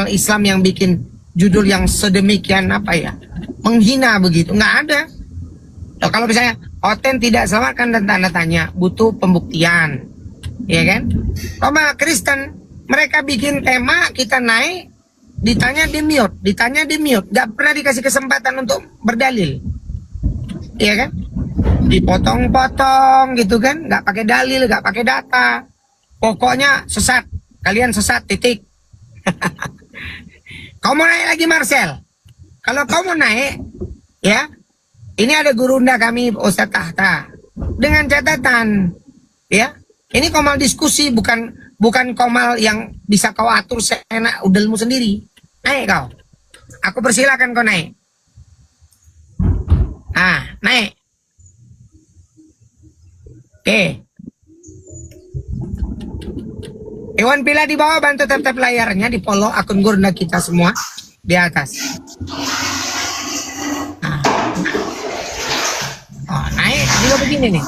channel Islam yang bikin judul yang sedemikian apa ya, menghina begitu, nggak ada. Loh, kalau misalnya Oten tidak selamatkan dan tanda tanya, butuh pembuktian, ya kan? Sama Kristen, mereka bikin tema, kita naik, ditanya di mute, nggak pernah dikasih kesempatan untuk berdalil, ya kan? Dipotong-potong gitu kan, nggak pakai dalil, nggak pakai data, pokoknya sesat, kalian sesat, titik. Kau mau naik lagi Marcel? Kalau kau mau naik, ya, ini ada gurunda kami Ustadz Tahta dengan catatan, ya, ini komal diskusi, bukan komal yang bisa kau atur seenak udelmu sendiri. Naik kau, aku persilakan kau naik. Naik. Oke. Iwan Pila di bawah, bantu tap-tap layarnya, di follow akun gurunda kita semua di atas. Naik juga begini nih.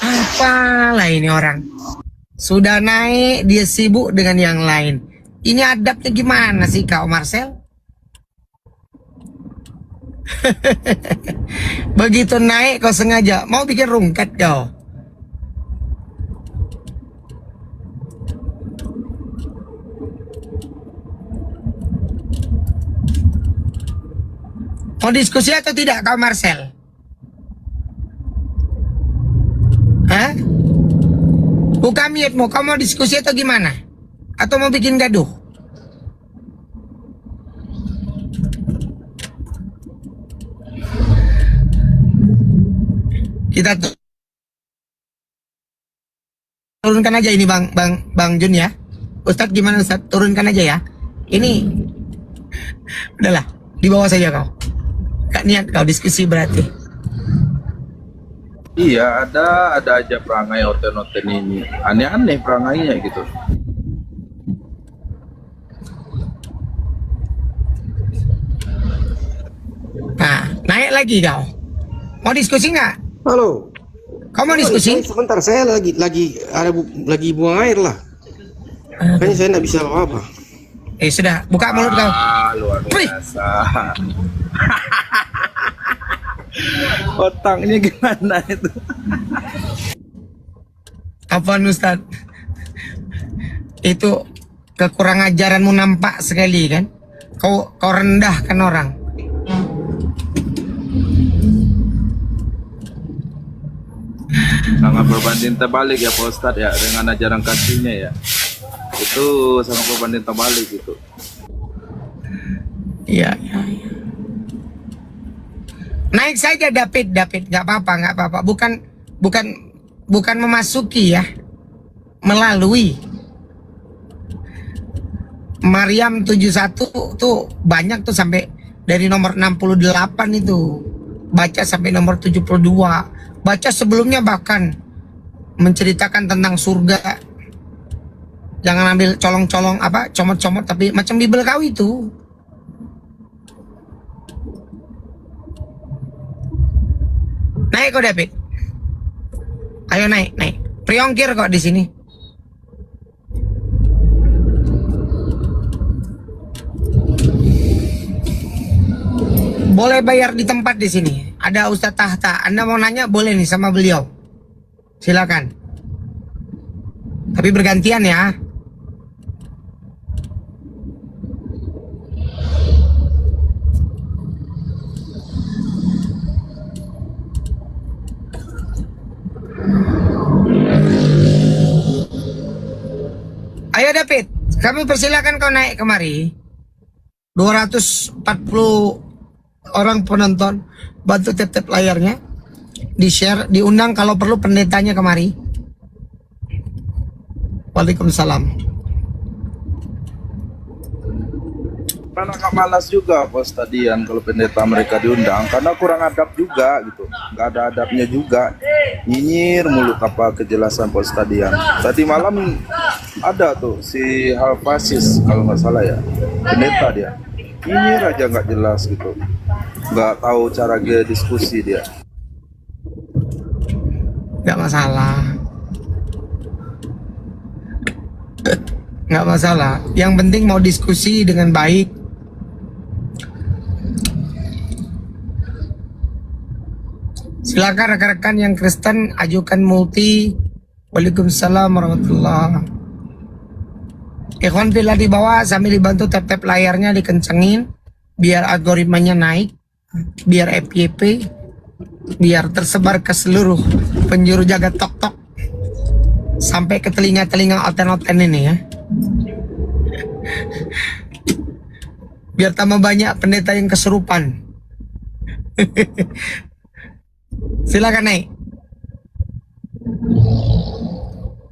Apalah ini orang. Sudah naik, dia sibuk dengan yang lain. Ini adabnya gimana sih kau Marcel? Begitu naik kau sengaja mau bikin rungkat kau. Mau diskusi atau tidak kau Marcel? Hah? Buka mute-mu, kau mau diskusi atau gimana? Atau mau bikin gaduh? Kita turunkan aja ini Bang Jun ya. Ustadz gimana Ustadz? Turunkan aja ya. Ini udahlah, di bawah saja kau. Gak niat kau diskusi berarti. Iya, ada aja perangai Oten ini. Aneh-aneh perangainya gitu. Nah, naik lagi kau. Mau diskusi nggak? Halo. Kau mau diskusi? Sebentar, saya lagi buang air lah. Makanya saya nggak bisa apa-apa. Sudah, buka mulut kau. Luar biasa. Otaknya gimana itu? Apaan Ustadz? Itu kekurangan ajaranmu nampak sekali kan? Kau rendahkan orang. Sangat berbanding terbalik ya Pak Ustadz ya, dengan ajaran kasihnya ya. Itu sangat berbanding terbalik gitu. Iya. Naik saja David, nggak apa-apa. Bukan memasuki ya, melalui. Maryam 71 tuh banyak tuh, sampai dari nomor 68 itu baca sampai nomor 72. Baca sebelumnya bahkan menceritakan tentang surga. Jangan ambil colong-colong apa, comot-comot, tapi macam Bible kau itu. Naik kok David. Ayo naik. Priongkir kok di sini. Boleh bayar di tempat di sini. Ada Ustadz Tahta. Anda mau nanya boleh nih sama beliau. Silakan. Tapi bergantian ya. Ayo David, kami persilakan kau naik kemari. 240 orang penonton, bantu tap-tap layarnya, di-share, diundang kalau perlu pendetanya kemari. Waalaikumsalam. Karena nggak malas juga Pak Stadian kalau pendeta mereka diundang, karena kurang adab juga gitu, nggak ada adabnya juga, nyinyir mulu apa kejelasan Pak Stadian. Tadi malam ada tuh si Halfasis kalau nggak salah ya, pendeta dia nyinyir aja nggak jelas gitu, nggak tahu cara dia diskusi dia. Nggak masalah. nggak masalah. Yang penting mau diskusi dengan baik. Silakan rekan-rekan yang Kristen ajukan multi. Waalaikumsalam warahmatullah. Ikhwan pilih di bawah sambil dibantu tap-tap layarnya dikencengin biar algoritmanya naik, biar FYP, biar tersebar ke seluruh penjuru jagat tok-tok sampai ke telinga-telinga oten-oten ini ya. Biar tambah banyak pendeta yang kesurupan. Silakan naik.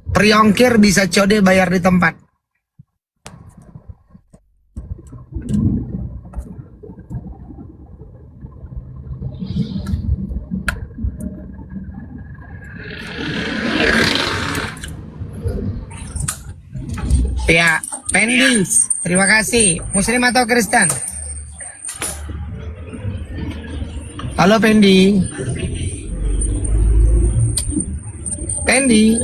Priongkir bisa code bayar di tempat. Ya, Pendis, terima kasih. Muslim atau Kristen? Halo Pendi. Pendi.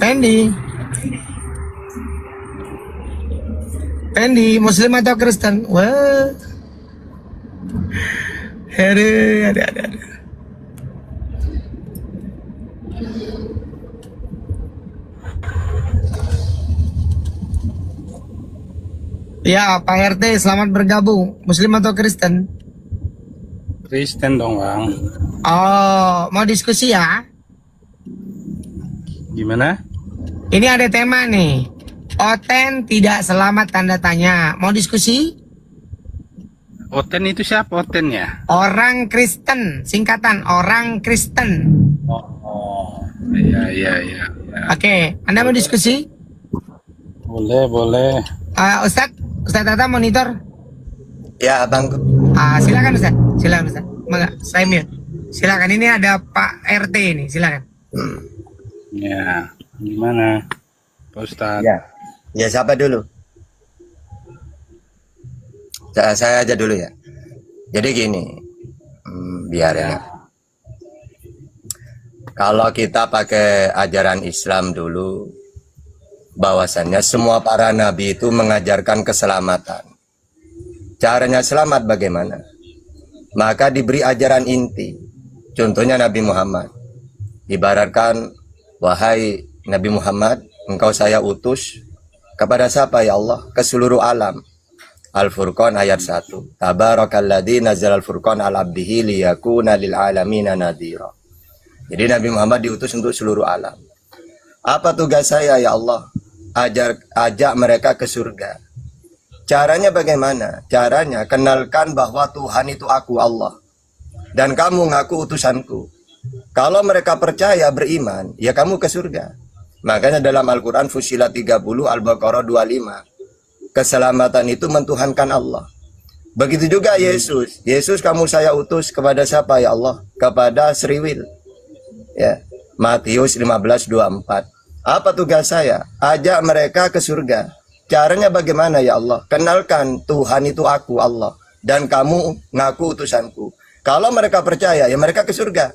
Pendi. Pendi, Muslim atau Kristen? Wah. Ada. Ya, Pak RT, selamat bergabung. Muslim atau Kristen? Kristen dong bang. Oh, mau diskusi ya? Gimana? Ini ada tema nih. Oten tidak selamat tanda tanya. Mau diskusi? Oten itu siapa otennya? Orang Kristen, singkatan orang Kristen. Oh, iya. Oke, Anda mau diskusi? Boleh. Ustadz Tata monitor. Ya, Abang. Silakan Ustadz. Maka saya mute. Silakan, ini ada Pak RT ini, silakan. Ya, gimana, Pak Ustadz? Ya, siapa dulu? Saya aja dulu ya. Jadi gini, biar ya. Kalau kita pakai ajaran Islam dulu, bahwasannya semua para nabi itu mengajarkan keselamatan. Caranya selamat bagaimana? Maka diberi ajaran inti. Contohnya Nabi Muhammad. Ibaratkan, wahai Nabi Muhammad, engkau saya utus kepada siapa ya Allah? Ke seluruh alam. Al-Furqan ayat 1. Tabarakalladzi nazzal al-Furqan ala abdihi liyakuna lil alamina nadhira. Jadi Nabi Muhammad diutus untuk seluruh alam. Apa tugas saya ya Allah? Ajak mereka ke surga. Caranya bagaimana? Caranya kenalkan bahwa Tuhan itu aku Allah. Dan kamu ngaku utusanku. Kalau mereka percaya beriman, ya kamu ke surga. Makanya dalam Al-Quran Fussilat 30, Al-Baqarah 25. Keselamatan itu mentuhankan Allah. Begitu juga Yesus. Yesus kamu saya utus kepada siapa ya Allah? Kepada Sriwil. Ya. Matius 15:24. Apa tugas saya? Ajak mereka ke surga. Caranya bagaimana ya Allah? Kenalkan Tuhan itu aku Allah. Dan kamu ngaku utusanku. Kalau mereka percaya, ya mereka ke surga.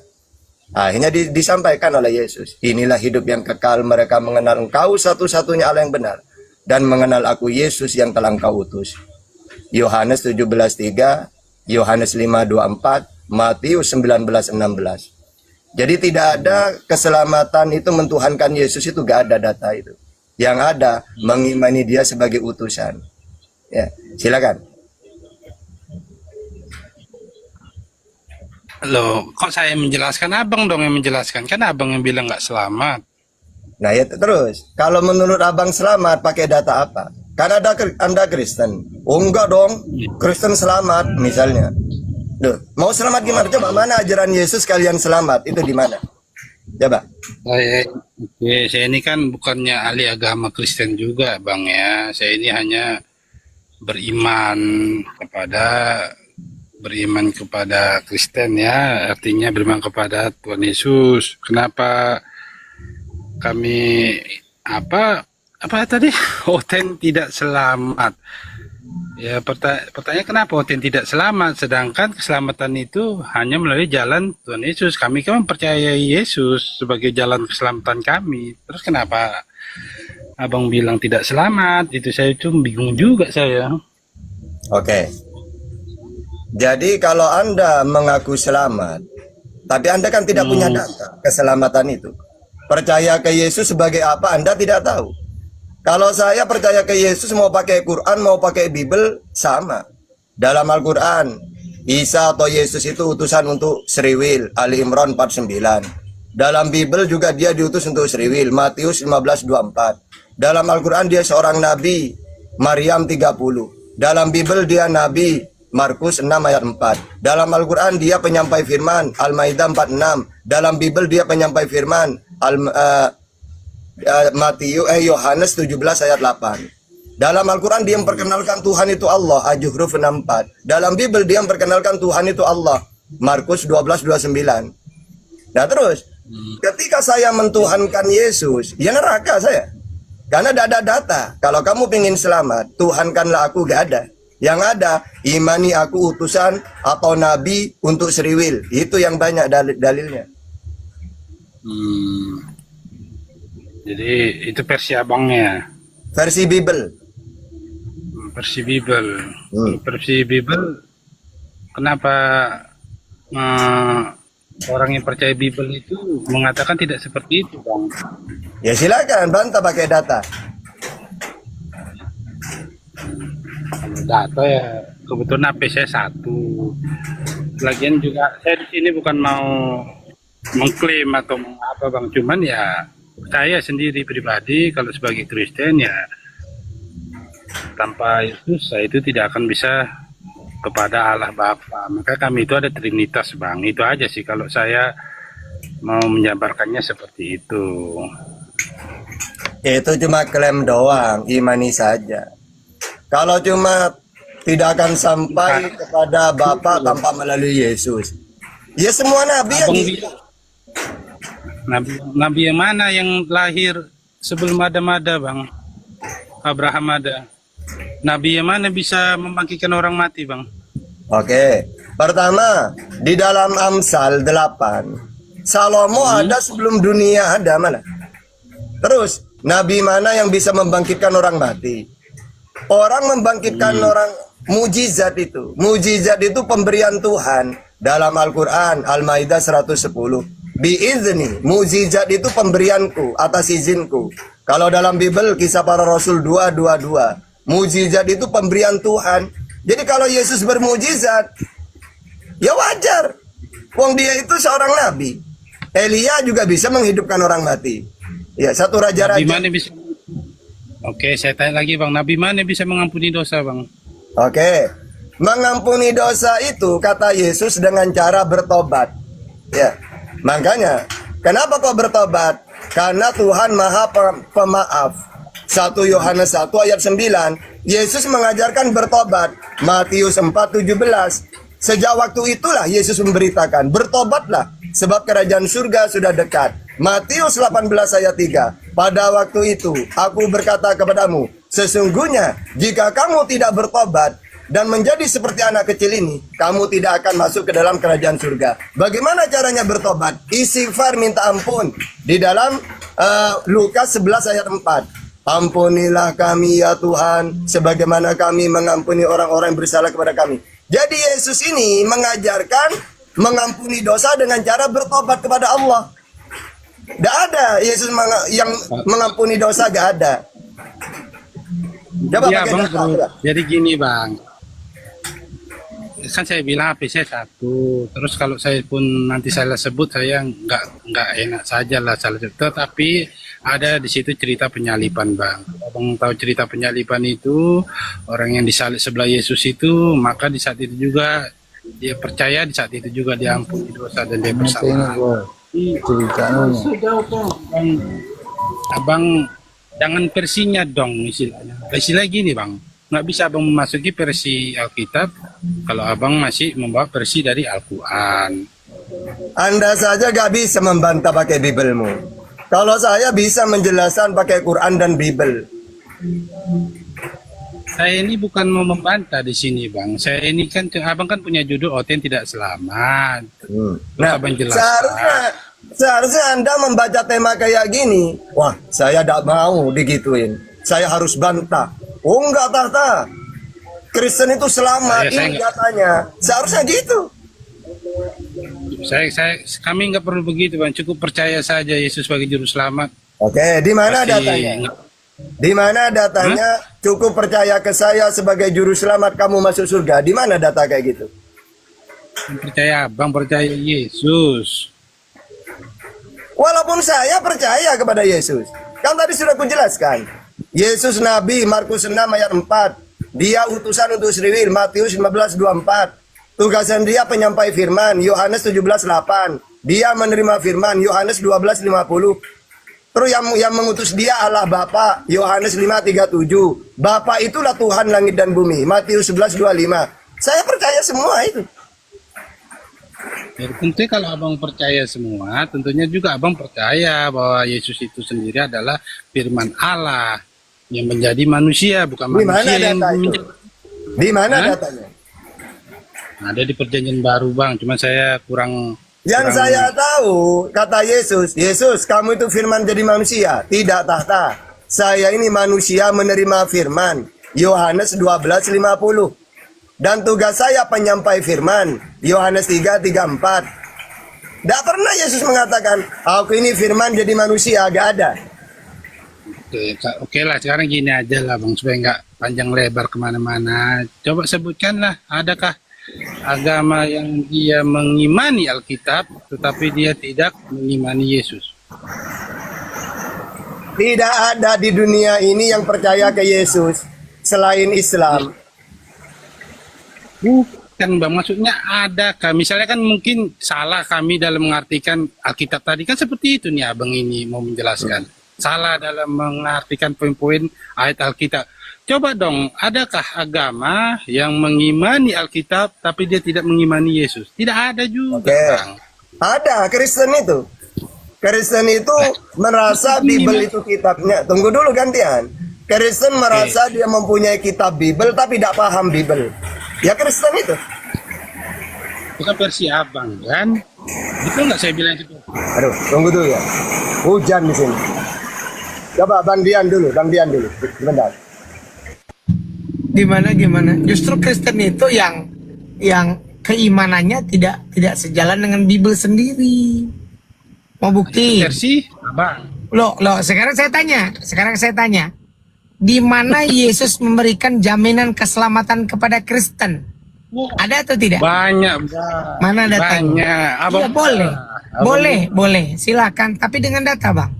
Akhirnya disampaikan oleh Yesus. Inilah hidup yang kekal. Mereka mengenal engkau satu-satunya Allah yang benar. Dan mengenal aku Yesus yang telah engkau utus. Yohanes 17:3, Yohanes 5:24, Matius 19:16. Jadi tidak ada keselamatan itu mentuhankan Yesus, itu gak ada data itu. Yang ada mengimani dia sebagai utusan. Ya, silakan. Loh, kok saya menjelaskan? Abang dong yang menjelaskan. Kan abang yang bilang nggak selamat. Nah ya terus, kalau menurut abang selamat pakai data apa? Kan ada Anda Kristen. Oh enggak dong, Kristen selamat misalnya. Duh, mau selamat gimana? Coba mana ajaran Yesus kalian selamat? Itu di mana? Coba. Saya ini kan bukannya ahli agama Kristen juga, Bang ya. Saya ini hanya beriman kepada Kristen ya, artinya beriman kepada Tuhan Yesus. Kenapa kami apa tadi? Oten tidak selamat. Ya pertanyaan kenapa Oten tidak selamat, sedangkan keselamatan itu hanya melalui jalan Tuhan Yesus. Kami kan mempercayai Yesus sebagai jalan keselamatan kami. Terus kenapa abang bilang tidak selamat? Itu saya itu bingung juga saya. Oke. Jadi kalau Anda mengaku selamat, tapi Anda kan tidak punya data keselamatan itu. Percaya ke Yesus sebagai apa Anda tidak tahu. Kalau saya percaya ke Yesus, mau pakai Quran, mau pakai Bible, sama. Dalam Al-Quran, Isa atau Yesus itu utusan untuk Sriwil, Ali Imran 49. Dalam Bible juga dia diutus untuk Sriwil, Matius 15:24. Dalam Al-Quran dia seorang nabi, Maryam 30. Dalam Bible dia nabi, Markus 6 ayat 4. Dalam Al-Quran dia penyampai firman, Al-Maidah 46. Dalam Bible dia penyampai firman, Yohanes 17 ayat 8. Dalam Al-Quran dia memperkenalkan Tuhan itu Allah, Al-Juhruf 64. Dalam Bible dia memperkenalkan Tuhan itu Allah, Markus 12:29. Nah terus, ketika saya mentuhankan Yesus, ya neraka saya. Karena tidak ada data. Kalau kamu ingin selamat, tuhankanlah aku, gak ada. Yang ada, imani aku utusan atau nabi untuk Sriwil. Itu yang banyak dalilnya. Jadi itu versi abangnya. Versi Bible. Versi Bible. Versi Bible. Kenapa orang yang percaya Bible itu mengatakan tidak seperti itu, Bang? Ya silakan bantah pakai data. Kalau data ya kebetulan HP saya 1. Lagian juga saya di sini bukan mau mengklaim atau apa, Bang, cuman ya saya sendiri pribadi kalau sebagai Kristen ya tanpa Yesus saya itu tidak akan bisa kepada Allah Bapa. Maka kami itu ada Trinitas, Bang. Itu aja sih kalau saya mau menjabarkannya seperti itu. Itu cuma klaim doang, imani saja. Kalau cuma tidak akan sampai kepada Bapa tanpa melalui Yesus. Ya semua nabi yang gitu. Nabi yang mana yang lahir sebelum Adam ada, Bang? Abraham ada. Nabi yang mana bisa membangkitkan orang mati, Bang? Oke. Pertama, di dalam Amsal 8, Salomo ada sebelum dunia ada mana? Terus, nabi mana yang bisa membangkitkan orang mati? Orang membangkitkan orang, mujizat itu. Mujizat itu pemberian Tuhan. Dalam Al-Quran, Al-Maidah 110. Biizni, mujizat itu pemberianku atas izinku. Kalau dalam Bible Kisah Para Rasul 2:22, mujizat itu pemberian Tuhan. Jadi kalau Yesus bermujizat, ya wajar. Wong dia itu seorang nabi. Elia juga bisa menghidupkan orang mati. Ya, satu raja-raja. Nabi mana bisa? Oke, saya tanya lagi, Bang. Nabi mana bisa mengampuni dosa, Bang? Oke. Mengampuni dosa itu kata Yesus dengan cara bertobat. Ya. Makanya, kenapa kau bertobat? Karena Tuhan Maha Pemaaf. 1 Yohanes 1 ayat 9, Yesus mengajarkan bertobat. Matius 4:17. Sejak waktu itulah Yesus memberitakan, bertobatlah sebab kerajaan surga sudah dekat. Matius 18 ayat 3. Pada waktu itu aku berkata kepadamu, sesungguhnya jika kamu tidak bertobat dan menjadi seperti anak kecil ini, kamu tidak akan masuk ke dalam kerajaan surga. Bagaimana caranya bertobat? Istighfar, minta ampun. Di dalam Lukas 11 ayat 4. Ampunilah kami ya Tuhan, sebagaimana kami mengampuni orang-orang yang bersalah kepada kami. Jadi Yesus ini mengajarkan mengampuni dosa dengan cara bertobat kepada Allah. Tidak ada Yesus yang mengampuni dosa, gak ada. Coba Ya, pakai Bang, data. jadi gini, Bang. Kan saya bilang HP saya 1. Terus kalau saya pun nanti salah sebut, saya nggak enak saja lah salah sebut. Tetapi ada di situ cerita penyaliban, Bang. Abang tahu cerita penyaliban itu, orang yang disalib sebelah Yesus itu, maka di saat itu juga dia percaya, di saat itu juga diampuni dosa dan dia bersama. Abang jangan versinya dong istilahnya. Istilah gini, Bang. Nggak bisa abang memasuki versi Alkitab kalau abang masih membawa versi dari Al-Quran. Anda saja gak bisa membantah pakai Biblemu. Kalau saya bisa menjelaskan pakai Quran dan Bible. Saya ini bukan mau membantah di sini, Bang. Saya ini kan, Abang kan punya judul Oten Tidak Selamat. Terus Nah, Abang jelaskan. seharusnya Anda membaca tema kayak gini. Wah, saya tidak mau digituin. Saya harus bantah. Oh enggak, Tata. Kristen itu selamat, Saya ini enggak. katanya. Seharusnya gitu. Kami nggak perlu begitu, Bang. Cukup percaya saja Yesus sebagai juru selamat. Oke, di mana Pasti datanya? Di mana datanya? Cukup percaya ke saya sebagai juru selamat kamu masuk surga. Di mana data kayak gitu? percaya Abang percaya Yesus. Walaupun saya percaya kepada Yesus. Kan tadi sudah kujelaskan. Yesus Nabi, Markus 6 ayat 4. Dia utusan untuk Sriwil, Matius 15:24. Tugasan dia penyampai firman, Yohanes 17:8. Dia menerima firman, Yohanes 12:50. Terus yang mengutus dia Allah Bapa, Yohanes 5:37. Bapa itulah Tuhan langit dan bumi, Matius 11:25. Saya percaya semua itu. Ya, tentu kalau Abang percaya semua, tentunya juga Abang percaya bahwa Yesus itu sendiri adalah firman Allah yang menjadi manusia, bukan Di mana manusia yang data itu? Di mana Hah? datanya? ada di perjanjian baru, Bang. Cuman saya kurang. Yang saya tahu, kata Yesus, Yesus, kamu itu firman jadi manusia, tidak tahta. Saya ini manusia menerima firman, Yohanes 12:50. Dan tugas saya penyampai firman, Yohanes 3:34. Tidak pernah Yesus mengatakan, aku ini firman jadi manusia, gak ada. Oke lah, sekarang gini aja lah, Bang, supaya nggak panjang lebar kemana-mana. Coba sebutkanlah, adakah agama yang dia mengimani Alkitab, tetapi dia tidak mengimani Yesus? Tidak ada di dunia ini yang percaya ke Yesus selain Islam. Bukan, Bang, maksudnya adakah? Misalnya kan mungkin salah kami dalam mengartikan Alkitab tadi, kan seperti itu nih Abang ini mau menjelaskan. Salah dalam mengartikan poin-poin ayat Alkitab. Coba dong, adakah agama yang mengimani Alkitab tapi dia tidak mengimani Yesus? Tidak ada juga, Oke. Bang. Ada Kristen itu. Kristen itu merasa Bible itu kitabnya. Tunggu dulu gantian. Kristen merasa dia mempunyai kitab Bible tapi tidak paham Bible. Ya Kristen itu. Bukan versi Abang, kan? Betul nggak saya bilang itu? Aduh, tunggu dulu ya. Hujan di sini. Coba Bang Dian dulu. Sebentar. Gimana? Justru Kristen itu yang keimanannya tidak sejalan dengan Bible sendiri. Mau bukti? Versi Abang. Loh, sekarang saya tanya. Di mana Yesus memberikan jaminan keselamatan kepada Kristen? Wow, Ada atau tidak? banyak, Bang. Mana datanya? Banyak. Iya, boleh. Abang- Boleh. Silakan, tapi dengan data, Bang.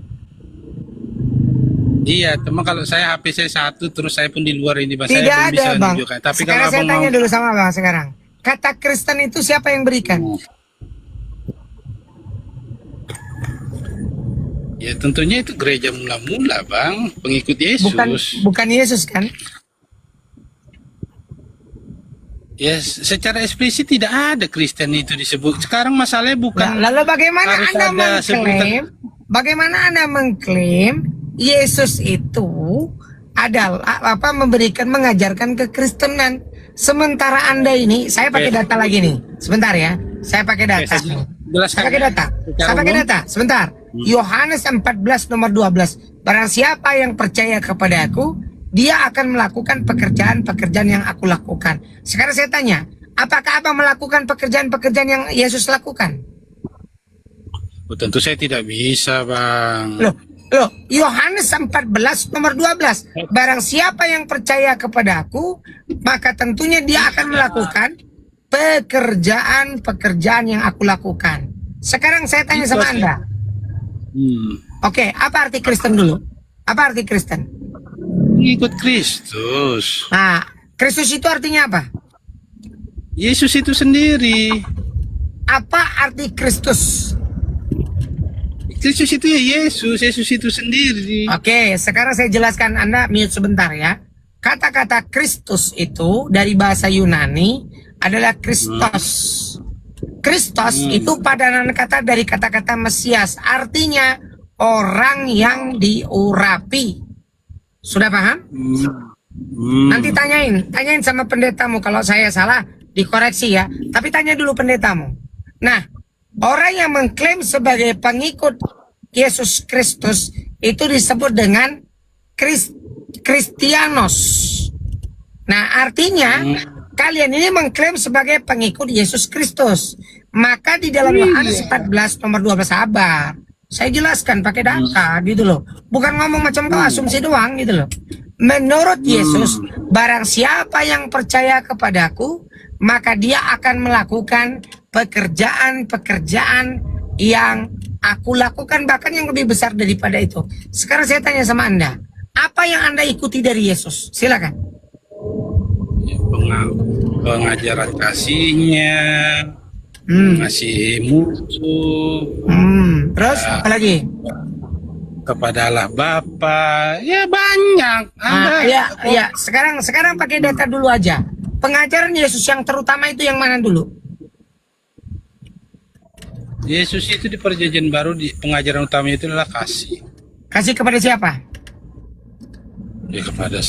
Iya, cuma kalau saya HP saya satu, terus saya pun di luar ini, Bang. Tidak Saya belum bisa ada, Bang. menunjukkan. Tapi Sekarang kalau saya Abang tanya mau, dulu sama Bang sekarang. Kata Kristen itu siapa yang berikan? ya tentunya itu gereja mula-mula, Bang, pengikut Yesus. Bukan Yesus kan? Ya, secara eksplisit tidak ada Kristen itu disebut. Sekarang masalahnya bukan. Nah, lalu bagaimana harus Anda ada mengklaim? Bagaimana Anda mengklaim Yesus itu adalah mengajarkan kekristenan? Sementara Anda ini, saya pakai data lagi nih. Sebentar ya. Saya pakai data. Saya pakai data. Sebentar. Yohanes 14 nomor 12. Barang siapa yang percaya kepada aku, dia akan melakukan pekerjaan-pekerjaan yang aku lakukan. Sekarang saya tanya, apakah Abang melakukan pekerjaan-pekerjaan yang Yesus lakukan? Oh, tentu saya tidak bisa, Bang. Loh, Yohanes 14 nomor 12. Barang siapa yang percaya kepada aku, maka tentunya dia akan melakukan pekerjaan-pekerjaan yang aku lakukan. Sekarang saya tanya sama Anda. Oke, apa arti Kristen dulu? Apa arti Kristen? Ikut Kristus. Nah, Kristus itu artinya apa? Yesus itu sendiri. Apa arti Kristus? Kristus itu ya Yesus itu sendiri. Oke, sekarang saya jelaskan, Anda mute sebentar ya. Kata-kata Kristus itu dari bahasa Yunani adalah Kristos. Kristos itu padanan kata dari kata-kata Mesias, artinya orang yang diurapi. Sudah paham? Nanti tanyain sama pendetamu. Kalau saya salah, dikoreksi ya. Tapi tanya dulu pendetamu. Nah, orang yang mengklaim sebagai pengikut Yesus Kristus itu disebut dengan Kristianos. Nah, artinya kalian ini mengklaim sebagai pengikut Yesus Kristus. Maka di dalam Yohanes 14 nomor 12, sabar. Saya jelaskan pakai data gitu loh. Bukan ngomong macam kau asumsi doang gitu loh. Menurut Yesus, barang siapa yang percaya kepadaku, maka dia akan melakukan pekerjaan-pekerjaan yang aku lakukan, bahkan yang lebih besar daripada itu. Sekarang saya tanya sama Anda, apa yang Anda ikuti dari Yesus? Silakan. Ya, pengajaran kasihnya, ngasih musuh, Terus apa lagi? kepada Allah Bapa, ya banyak. Ya. Sekarang pakai data dulu aja. Pengajaran Yesus yang terutama itu yang mana dulu? Yesus itu di perjanjian baru, di pengajaran utamanya itu adalah kasih. Kasih kepada siapa? Ya kepada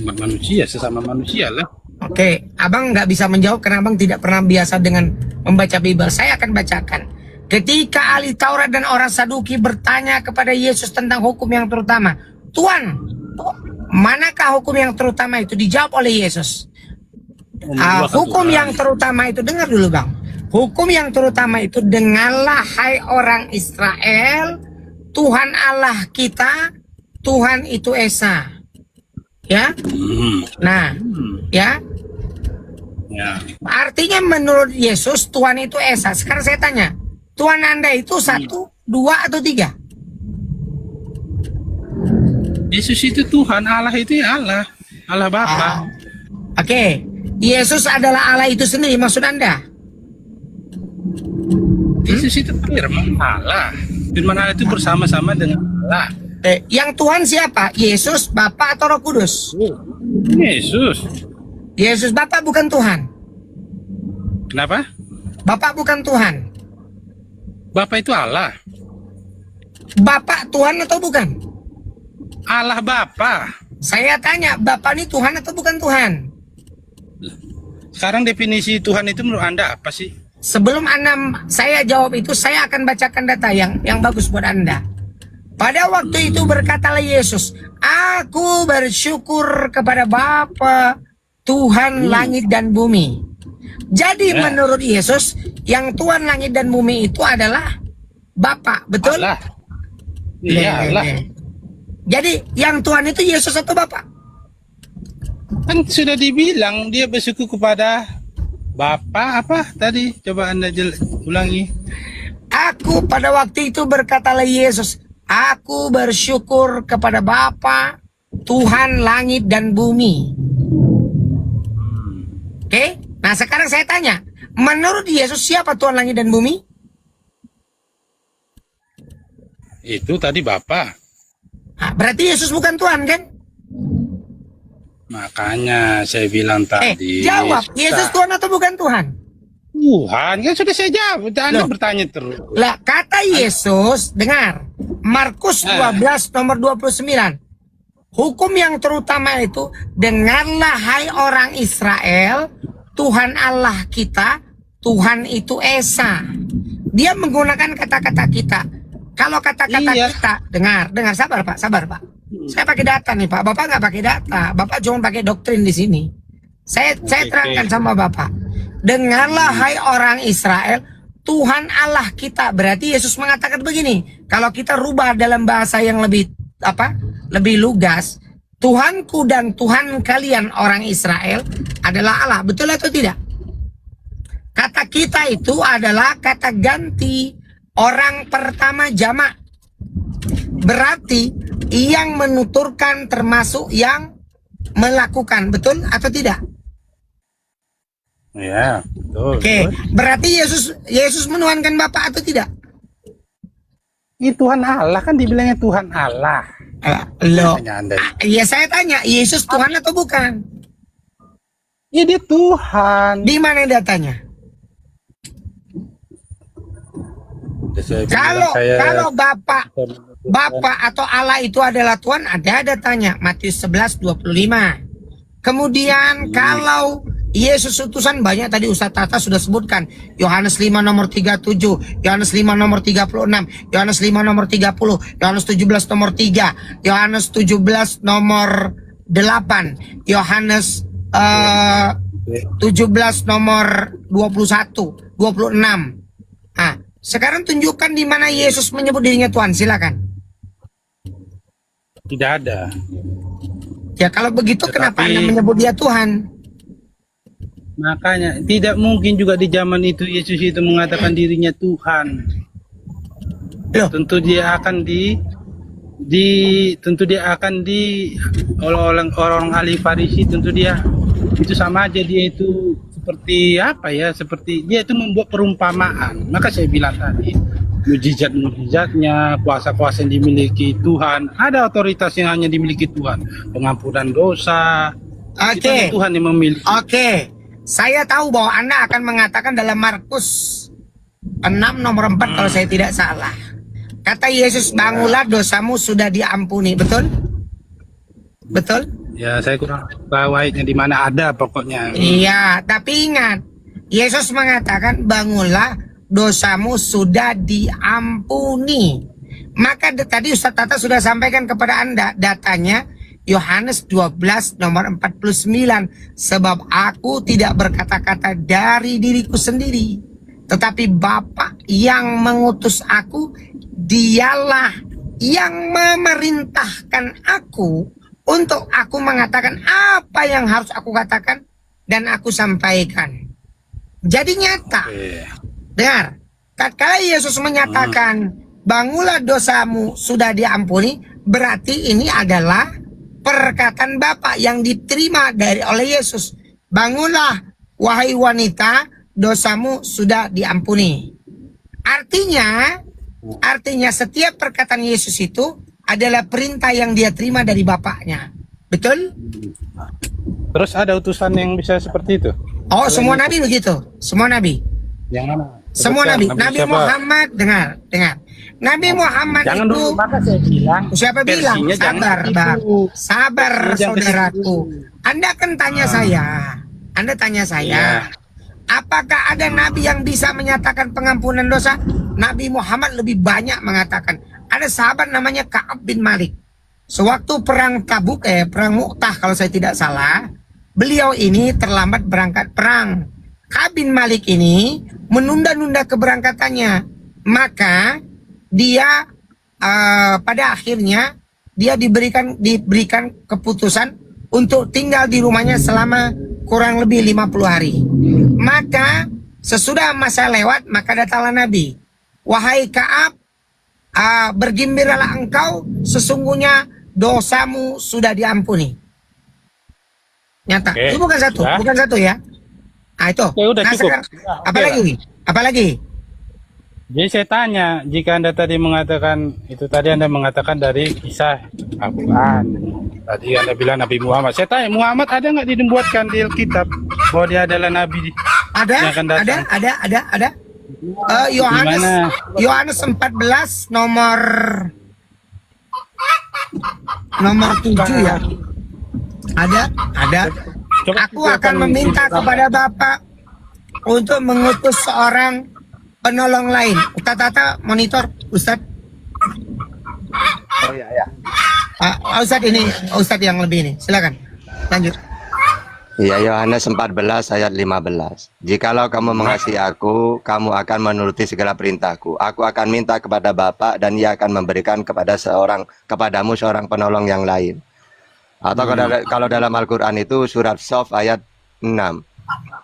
umat manusia, sesama manusia lah. Oke, abang nggak bisa menjawab karena abang tidak pernah biasa dengan membaca Bible. Saya akan bacakan. Ketika ahli Taurat dan orang Saduki bertanya kepada Yesus tentang hukum yang terutama, Tuhan, manakah hukum yang terutama itu? Dijawab oleh Yesus. Hukum yang terutama itu, dengar dulu bang. Hukum yang terutama itu, dengarlah hai orang Israel, Tuhan Allah kita, Tuhan itu Esa. Ya, nah, ya. Artinya menurut Yesus Tuhan itu Esa. Sekarang saya tanya, Tuhan Anda itu 1, 2 atau 3? Yesus itu Tuhan, Allah itu ya Allah, Allah Bapa. Oke, Yesus adalah Allah itu sendiri maksud Anda? Yesus itu firman Allah. Firman Allah itu bersama-sama dengan Allah. Yang Tuhan siapa? Yesus, Bapa atau Roh Kudus? Yesus. Yesus Bapa bukan Tuhan. Kenapa? Bapa bukan Tuhan. Bapa itu Allah. Bapa Tuhan atau bukan? Allah Bapa. Saya tanya, Bapa ini Tuhan atau bukan Tuhan? Sekarang definisi Tuhan itu menurut Anda apa sih? Sebelum saya jawab itu, saya akan bacakan data yang bagus buat Anda. Pada waktu itu berkatalah Yesus, aku bersyukur kepada Bapa, Tuhan langit dan bumi. Jadi menurut Yesus, yang Tuhan langit dan bumi itu adalah Bapa, betul? Allah. Iya, Allah. Jadi yang Tuhan itu Yesus atau Bapa? Kan sudah dibilang dia bersyukur kepada Bapa apa tadi? Coba Anda ulangi. Aku pada waktu itu berkatalah Yesus, aku bersyukur kepada Bapa, Tuhan langit dan bumi. Oke? Nah sekarang saya tanya, menurut Yesus siapa Tuhan langit dan bumi? Itu tadi Bapa. Nah, berarti Yesus bukan Tuhan kan? Makanya saya bilang tadi. Jawab, Yesus Tuhan atau bukan Tuhan? Tuhan, kan sudah saya jawab. Anda bertanya terus. Lah, kata Yesus, dengar. Markus 12 nomor 29. Hukum yang terutama itu, dengarlah hai orang Israel, Tuhan Allah kita, Tuhan itu Esa. Dia menggunakan kata-kata kita. Kalau kata-kata kita, dengar, sabar Pak. Saya pakai data nih Pak. Bapak nggak pakai data. Bapak cuma pakai doktrin di sini. Saya terangkan sama Bapak. Dengarlah hai orang Israel, Tuhan Allah kita. Berarti Yesus mengatakan begini. Kalau kita rubah dalam bahasa yang lebih lugas, Tuhanku dan Tuhan kalian orang Israel adalah Allah. Betul atau tidak? Kata kita itu adalah kata ganti orang pertama jamak. Berarti yang menuturkan termasuk yang melakukan. Betul atau tidak? Ya, betul. Oke, berarti Yesus menuhankan Bapa atau tidak? Ini Tuhan Allah, kan dibilangnya Tuhan Allah. Loh, ya saya tanya, Yesus Tuhan atau bukan? Ya dia Tuhan. Di mana datanya? Kalau Bapa atau Allah itu adalah Tuhan, ada datanya. Matius 11:25. Kemudian kalau Yesus utusan banyak tadi Ustaz Tata sudah sebutkan. Yohanes 5 nomor 37, Yohanes 5 nomor 36, Yohanes 5 nomor 30, Yohanes 17 nomor 3, Yohanes 17 nomor 8, Yohanes 17 nomor 21, 26. Nah, sekarang tunjukkan di mana Yesus menyebut dirinya Tuhan, silakan. Tidak ada. Ya kalau begitu kenapa Tetapi- Anda menyebut dia Tuhan? Makanya tidak mungkin juga di zaman itu Yesus itu mengatakan dirinya Tuhan. Loh, Tentu dia akan oleh orang ahli Farisi, tentu dia itu sama aja, dia itu seperti apa ya, seperti dia itu membuat perumpamaan. Maka saya bilang tadi, mujizat-mujizatnya, kuasa-kuasa yang dimiliki Tuhan, ada otoritas yang hanya dimiliki Tuhan, pengampunan dosa. Itu hanya oke. Tuhan yang memiliki. Oke, saya tahu bahwa Anda akan mengatakan dalam Markus 6 nomor 4 kalau saya tidak salah. Kata Yesus, bangunlah dosamu sudah diampuni, betul? Betul? Ya, saya kurang tahu ayatnya di mana, ada pokoknya. Iya, tapi ingat, Yesus mengatakan bangunlah dosamu sudah diampuni. Maka tadi Ustaz Tata sudah sampaikan kepada Anda datanya Yohanes 12 nomor 49. Sebab aku tidak berkata-kata dari diriku sendiri, tetapi Bapa yang mengutus aku, dialah yang memerintahkan aku untuk aku mengatakan apa yang harus aku katakan dan aku sampaikan. Jadi nyata. Dengar, tatkala Yesus menyatakan bangunlah dosamu sudah diampuni, berarti ini adalah perkataan Bapa yang diterima oleh Yesus. Bangunlah wahai wanita, dosamu sudah diampuni. Artinya setiap perkataan Yesus itu adalah perintah yang dia terima dari Bapaknya. Betul? Terus ada utusan yang bisa seperti itu? Oh, semua nabi begitu. Semua nabi. Yang mana? Semua nabi. Nabi siapa? Muhammad, dengar. Nabi Muhammad Jangan itu dulu, maka saya bilang. siapa bilang? versinya jangan Sabar, ke Bang. situ. Sabar, Versinya jangan ke saudaraku. situ. Anda kan tanya saya. Anda tanya saya. Apakah ada nabi yang bisa menyatakan pengampunan dosa? Nabi Muhammad lebih banyak mengatakan. Ada sahabat namanya Ka'ab bin Malik. Sewaktu perang Tabuk, perang Mu'tah kalau saya tidak salah, beliau ini terlambat berangkat perang. Ka'ab bin Malik ini menunda-nunda keberangkatannya. Maka dia pada akhirnya dia diberikan keputusan untuk tinggal di rumahnya selama kurang lebih 50 hari. Maka sesudah masa lewat, maka datanglah Nabi. Wahai Ka'ab, bergembiralah engkau, sesungguhnya dosamu sudah diampuni. Nyata. Oke, Itu bukan satu, sudah. bukan satu ya. Nah itu. Oke, udah Nah, cukup. sekarang, Sudah, apa oke lagi? Apa lagi? Jadi saya tanya, jika Anda tadi mengatakan, itu tadi Anda mengatakan dari kisah Al-Quran. Tadi Anda bilang Nabi Muhammad. Saya tanya, Muhammad ada nggak dibuatkan di Alkitab bahwa dia adalah Nabi? Ada, Yang akan datang. ada. Yohanes Gimana? Yohanes 14 nomor 7 ya. Ada. Coba Aku kita akan meminta kepada Bapak untuk mengutus seorang penolong lain. Ustaz Tata monitor, Ustaz. Oh iya. Ustaz ini, Ustaz yang lebih ini. Silakan. Lanjut. Iya, Yohanes 14 ayat 15. Jikalau kamu mengasihi aku, kamu akan menuruti segala perintahku. Aku akan minta kepada Bapa dan ia akan memberikan kepadamu seorang penolong yang lain. Atau kalau dalam Al-Quran itu surat Shaf ayat 6.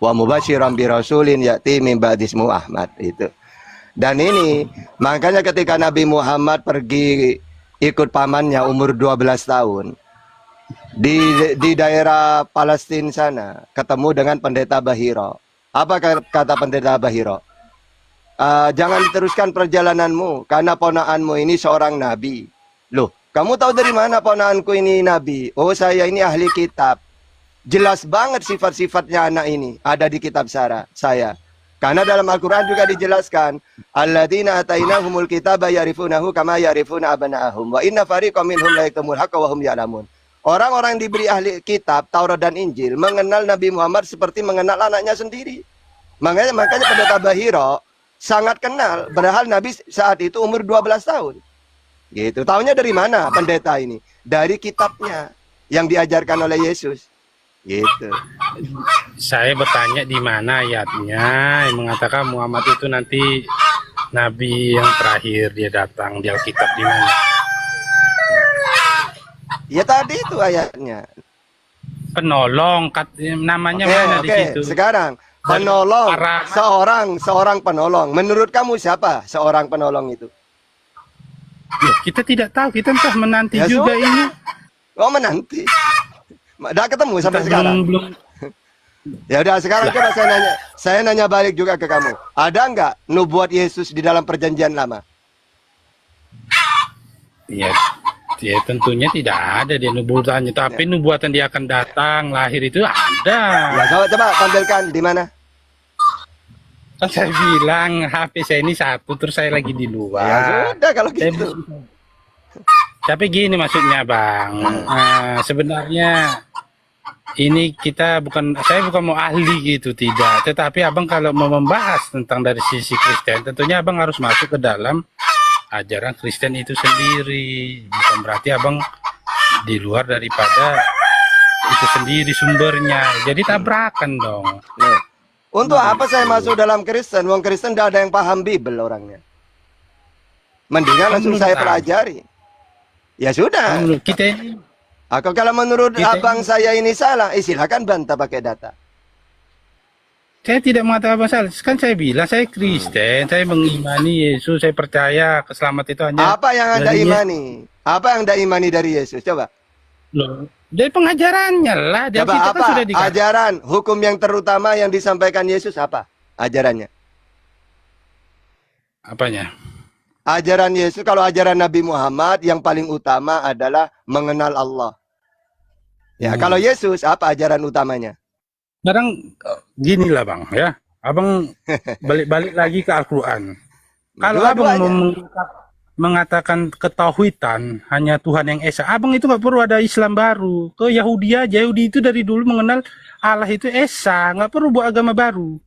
Wa mubasyiran bi rasulin ya'ti min ba'di ismuhu Ahmad itu. Dan ini makanya ketika Nabi Muhammad pergi ikut pamannya umur 12 tahun di daerah Palestina sana ketemu dengan pendeta Bahiro. Apa kata pendeta Bahiro? Jangan teruskan perjalananmu karena ponakanmu ini seorang nabi. Loh, kamu tahu dari mana ponakanku ini nabi? Oh, saya ini ahli kitab. Jelas banget sifat-sifatnya anak ini ada di kitab saya. Karena dalam Al-Quran juga dijelaskan, alladzina atainahumul kitaba ya'rifunahu kama ya'rifuna abna'ahum wa inna fariqam minhum la yaktumul haqqa wa hum ya'lamun. Orang-orang yang diberi ahli kitab Taurat dan Injil mengenal Nabi Muhammad seperti mengenal anaknya sendiri. Makanya pendeta Bahiro sangat kenal, padahal Nabi saat itu umur 12 tahun. Gitu. Taunya dari mana pendeta ini? Dari kitabnya yang diajarkan oleh Yesus. Gitu. Saya bertanya di mana ayatnya yang mengatakan Muhammad itu nanti nabi yang terakhir dia datang di Alkitab di mana? Ya tadi itu ayatnya. Penolong namanya mana di situ? Sekarang penolong, Para- seorang penolong. Menurut kamu siapa seorang penolong itu? Ya, kita tidak tahu, kita entah menanti Ya juga sudah. ini. Oh menanti. Udah ketemu sampai Kita sekarang. belum Ya udah sekarang coba saya nanya balik juga ke kamu. Ada nggak nubuat Yesus di dalam perjanjian lama? ya, ya tentunya tidak ada dia nubuatannya, tapi nubuatan dia akan datang lahir itu ada. Ya coba tampilkan di mana? Kan saya bilang HP saya ini satu, terus saya lagi di Ya luar. sudah kalau Saya gitu. Tapi gini maksudnya Bang, sebenarnya ini saya bukan mau ahli gitu, tidak. Tetapi Abang kalau mau membahas tentang dari sisi Kristen, tentunya Abang harus masuk ke dalam ajaran Kristen itu sendiri. Bukan berarti Abang di luar daripada itu sendiri sumbernya. Jadi tabrakan dong. Nih. Untuk apa saya masuk dalam Kristen? Wong Kristen tidak ada yang paham Bible orangnya. Mendingan langsung saya pelajari. Ya sudah. Menurut kita ini Kalau menurut Kita- abang saya ini salah, silakan bantah pakai data. saya tidak mengatakan masalah. Kan saya bilang saya Kristen, saya mengimani Yesus, saya percaya keselamatan itu hanya Apa yang Anda dari imani? Apa yang Anda imani dari Yesus? Coba. Loh, dari pengajarannya lah. Dari Coba kita kan apa sudah dikatakan. ajaran hukum yang terutama yang disampaikan Yesus apa? Ajarannya. Apanya? Ajaran Yesus, kalau ajaran Nabi Muhammad yang paling utama adalah mengenal Allah. Ya, kalau Yesus apa ajaran utamanya? Sekarang gini lah Bang ya. Abang balik-balik lagi ke Al-Quran. Kalau Abang Dua-duanya. mengatakan ketauhidan hanya Tuhan yang Esa, Abang itu nggak perlu ada Islam baru. Ke Yahudi aja, Yahudi itu dari dulu mengenal Allah itu Esa, nggak perlu buat agama baru.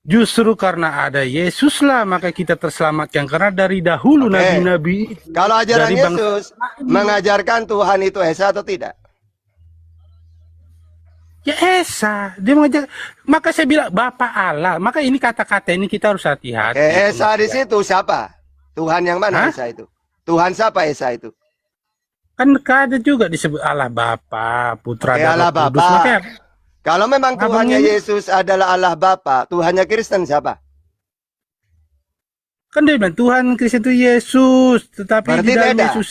Justru karena ada Yesus lah maka kita terselamatkan, karena dari dahulu Oke. nabi-nabi Kalau ajaran dari bangsa- Yesus mengajarkan Tuhan itu Esa atau tidak? ya Esa, dia mengajak, maka saya bilang Bapa Allah, maka ini kata-kata ini kita harus hati-hati. Esa di situ siapa? Tuhan yang mana Hah? Esa itu? Tuhan siapa Esa itu? Kan ada juga disebut Allah Bapa, Putra dan Allah Roh Kudus. Bapa. Makanya Kalau memang Abang Tuhannya ini- Yesus adalah Allah Bapa, Tuhannya Kristen siapa? kan dia bilang Tuhan Kristen itu Yesus, tetapi Berarti di dalam beda. Yesus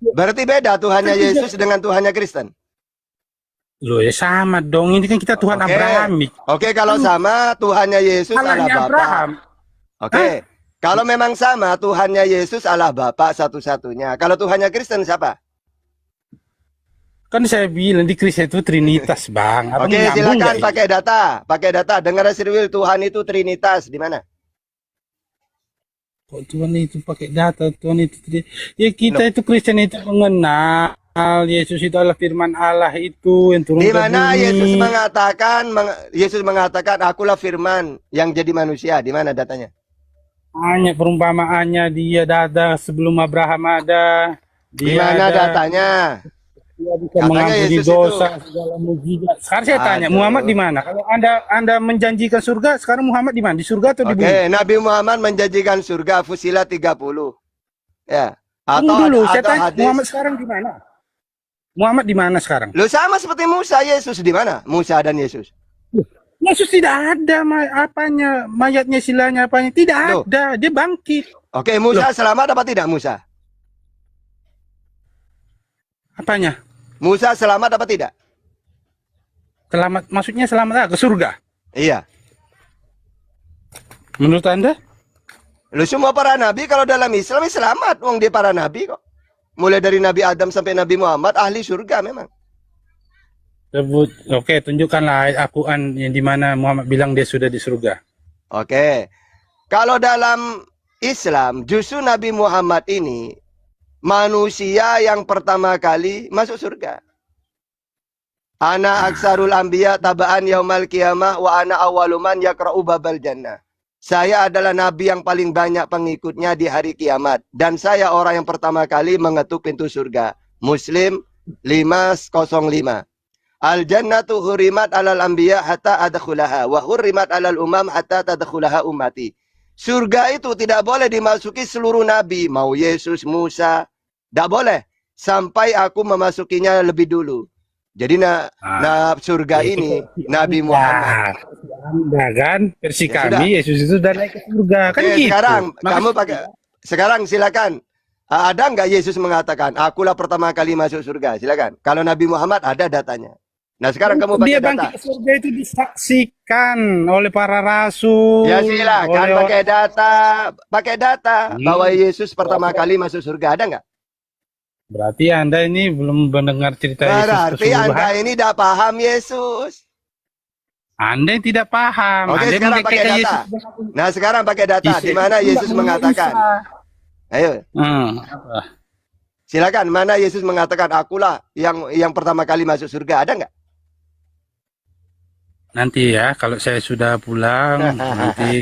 Berarti beda Tuhannya Yesus dengan Tuhannya Kristen. loh ya sama dong, ini kan kita Tuhan Oke. Abrahamik. Oke, kalau sama Tuhannya Yesus Allah Allahnya Bapa. Abraham. Oke. Kalau memang sama Tuhannya Yesus Allah Bapa satu-satunya. Kalau Tuhannya Kristen siapa? Kan saya bilang di Kristen itu Trinitas, Bang. Abang Oke, nyambung silakan nggak ini? pakai data. Pakai data. Dengar Sirwil, Tuhan itu Trinitas di mana? Kok Tuhan itu pakai data, Tuhan itu ya kita itu Kristen itu mengenal Yesus itu adalah firman Allah itu yang turun Di ke mana bumi. Yesus mengatakan akulah firman yang jadi manusia. Di mana datanya? Hanya perumpamaannya dia ada sebelum Abraham ada. Di Dia mana ada. datanya? Dia bisa Katanya mengampuni Yesus dosa segala mukjizat. Sekarang saya tanya, Aduh. Muhammad di mana? Kalau Anda menjanjikan surga, sekarang Muhammad di mana? Di surga atau di Oke, bumi? Nabi Muhammad menjanjikan surga Fusilat 30. Ya. Tunggu dulu, saya atau tanya hadis. Muhammad sekarang di mana? Muhammad di mana sekarang? Lu sama seperti Musa, Yesus di mana? Musa dan Yesus. Yesus tidak ada apanya, mayatnya silanya apanya, tidak Loh. ada, dia bangkit. Oke, Musa selamat apa tidak Musa? Apanya? Musa selamat apa tidak? Selamat, maksudnya selamat ke surga. Iya. Menurut Anda? Lu semua para nabi kalau dalam Islam selamat, wong dia para nabi kok. Mulai dari Nabi Adam sampai Nabi Muhammad ahli surga memang. Sebut, oke, tunjukkanlah ayat Al-Quran yang dimana Muhammad bilang dia sudah di surga. Oke. Kalau dalam Islam, justru Nabi Muhammad ini manusia yang pertama kali masuk surga. Ana aksarul anbiya tabaan yaumal qiyamah wa ana awwaluman yaqra'u babal jannah. Saya adalah nabi yang paling banyak pengikutnya di hari kiamat dan saya orang yang pertama kali mengetuk pintu surga. Muslim 505. Al jannatu hurimat alal anbiya hatta adkhulaha wa hurimat alal umam hatta tadkhulaha ummati. Surga itu tidak boleh dimasuki seluruh nabi, mau Yesus, Musa, tidak boleh sampai aku memasukinya lebih dulu. Jadi surga ini Nabi Muhammad. Anda kan versi Ya, kami Yesus itu sudah naik ke surga kan Oke, gitu. sekarang silakan. Ada nggak Yesus mengatakan, akulah pertama kali masuk surga? Silakan. Kalau Nabi Muhammad ada datanya. Nah sekarang kamu pakai dia data. bangkit ke surga itu disaksikan oleh para rasul. Ya silakan oleh pakai data bahwa Yesus pertama kali masuk surga. Ada nggak? Berarti Anda ini belum mendengar cerita Yesus Berarti Anda ini tidak paham Yesus. Anda yang tidak paham. Oke, Anda sekarang pakai mengkaitkan data. Yesus. Nah sekarang pakai data. Isa Di mana itu Yesus nggak mengatakan? bisa. Ayo. Apa? Silakan. Mana Yesus mengatakan akulah yang pertama kali masuk surga? Ada nggak? Nanti ya, kalau saya sudah pulang, nanti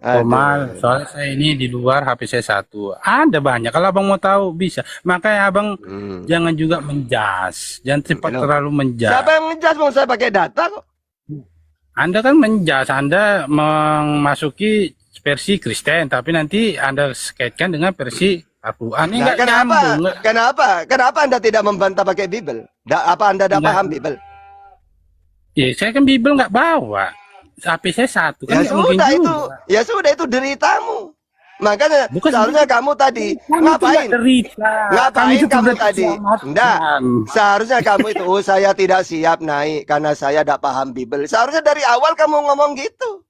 Komal, soalnya saya ini di luar HP saya satu. Ada banyak. Kalau abang mau tahu bisa. Makanya abang jangan juga menjas, jangan cepat terlalu menjas. Siapa yang ngejas? Mau saya pakai data kok. Anda kan menjas, Anda memasuki versi Kristen, tapi nanti Anda kaitkan dengan versi Al-Quran. Ini Nah, nggak nyambung. Kenapa Anda tidak membantah pakai Bible? Apa Anda tidak paham Bible? Ya, saya kan Bible nggak bawa. HP saya satu. Kan Ya nggak mungkin sudah itu, juga. ya sudah itu deritamu. Makanya Bukan seharusnya kamu tadi Kami itu ngapain? nggak derita. Ngapain Kami itu kamu sudah tadi? diselamatkan. Enggak. Seharusnya kamu itu, oh saya tidak siap naik karena saya tidak paham Bible. Seharusnya dari awal kamu ngomong gitu.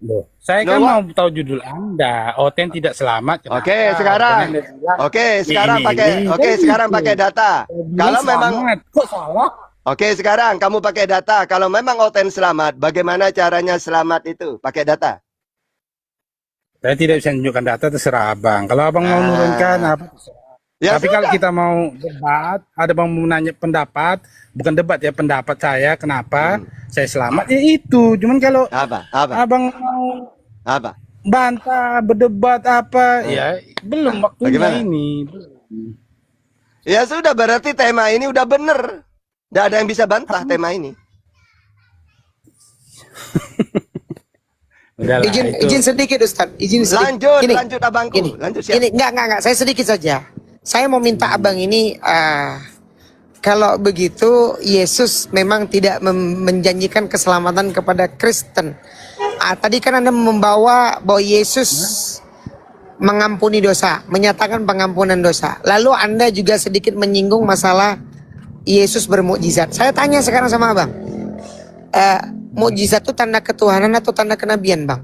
Loh, saya kan mau tahu judul Anda. Oten tidak selamat. Kenapa? Oke, sekarang. Jangan dia bilang, Oke, sekarang ini, pakai. ini, Oke, kan sekarang gitu. pakai data. Kalau memang Selamat. Kok salah? Oke, sekarang kamu pakai data. Kalau memang Oten selamat, bagaimana caranya selamat itu? Pakai data. Saya tidak bisa menunjukkan data, terserah abang. Kalau abang mau nurunkan apa? Ya Tapi sudah. kalau kita mau debat, ada bang mau nanya pendapat, bukan debat ya, pendapat saya kenapa saya selamat ya itu. Cuman kalau Apa? abang mau Apa? bantah, berdebat apa, ya belum waktunya Bagaimana? ini. Ya sudah, berarti tema ini udah bener. Tidak ada yang bisa bantah tema ini. Udahlah, itu. Izin sedikit Ustaz, izin sedikit. Lanjut abangku. Gini, Lanjut siap. gini, enggak, saya sedikit saja. Saya mau minta abang ini, kalau begitu Yesus memang tidak menjanjikan keselamatan kepada Kristen. Tadi kan Anda membawa bahwa Yesus mengampuni dosa, menyatakan pengampunan dosa. Lalu Anda juga sedikit menyinggung masalah Yesus bermukjizat. Saya tanya sekarang sama abang, mukjizat itu tanda ketuhanan atau tanda kenabian, bang?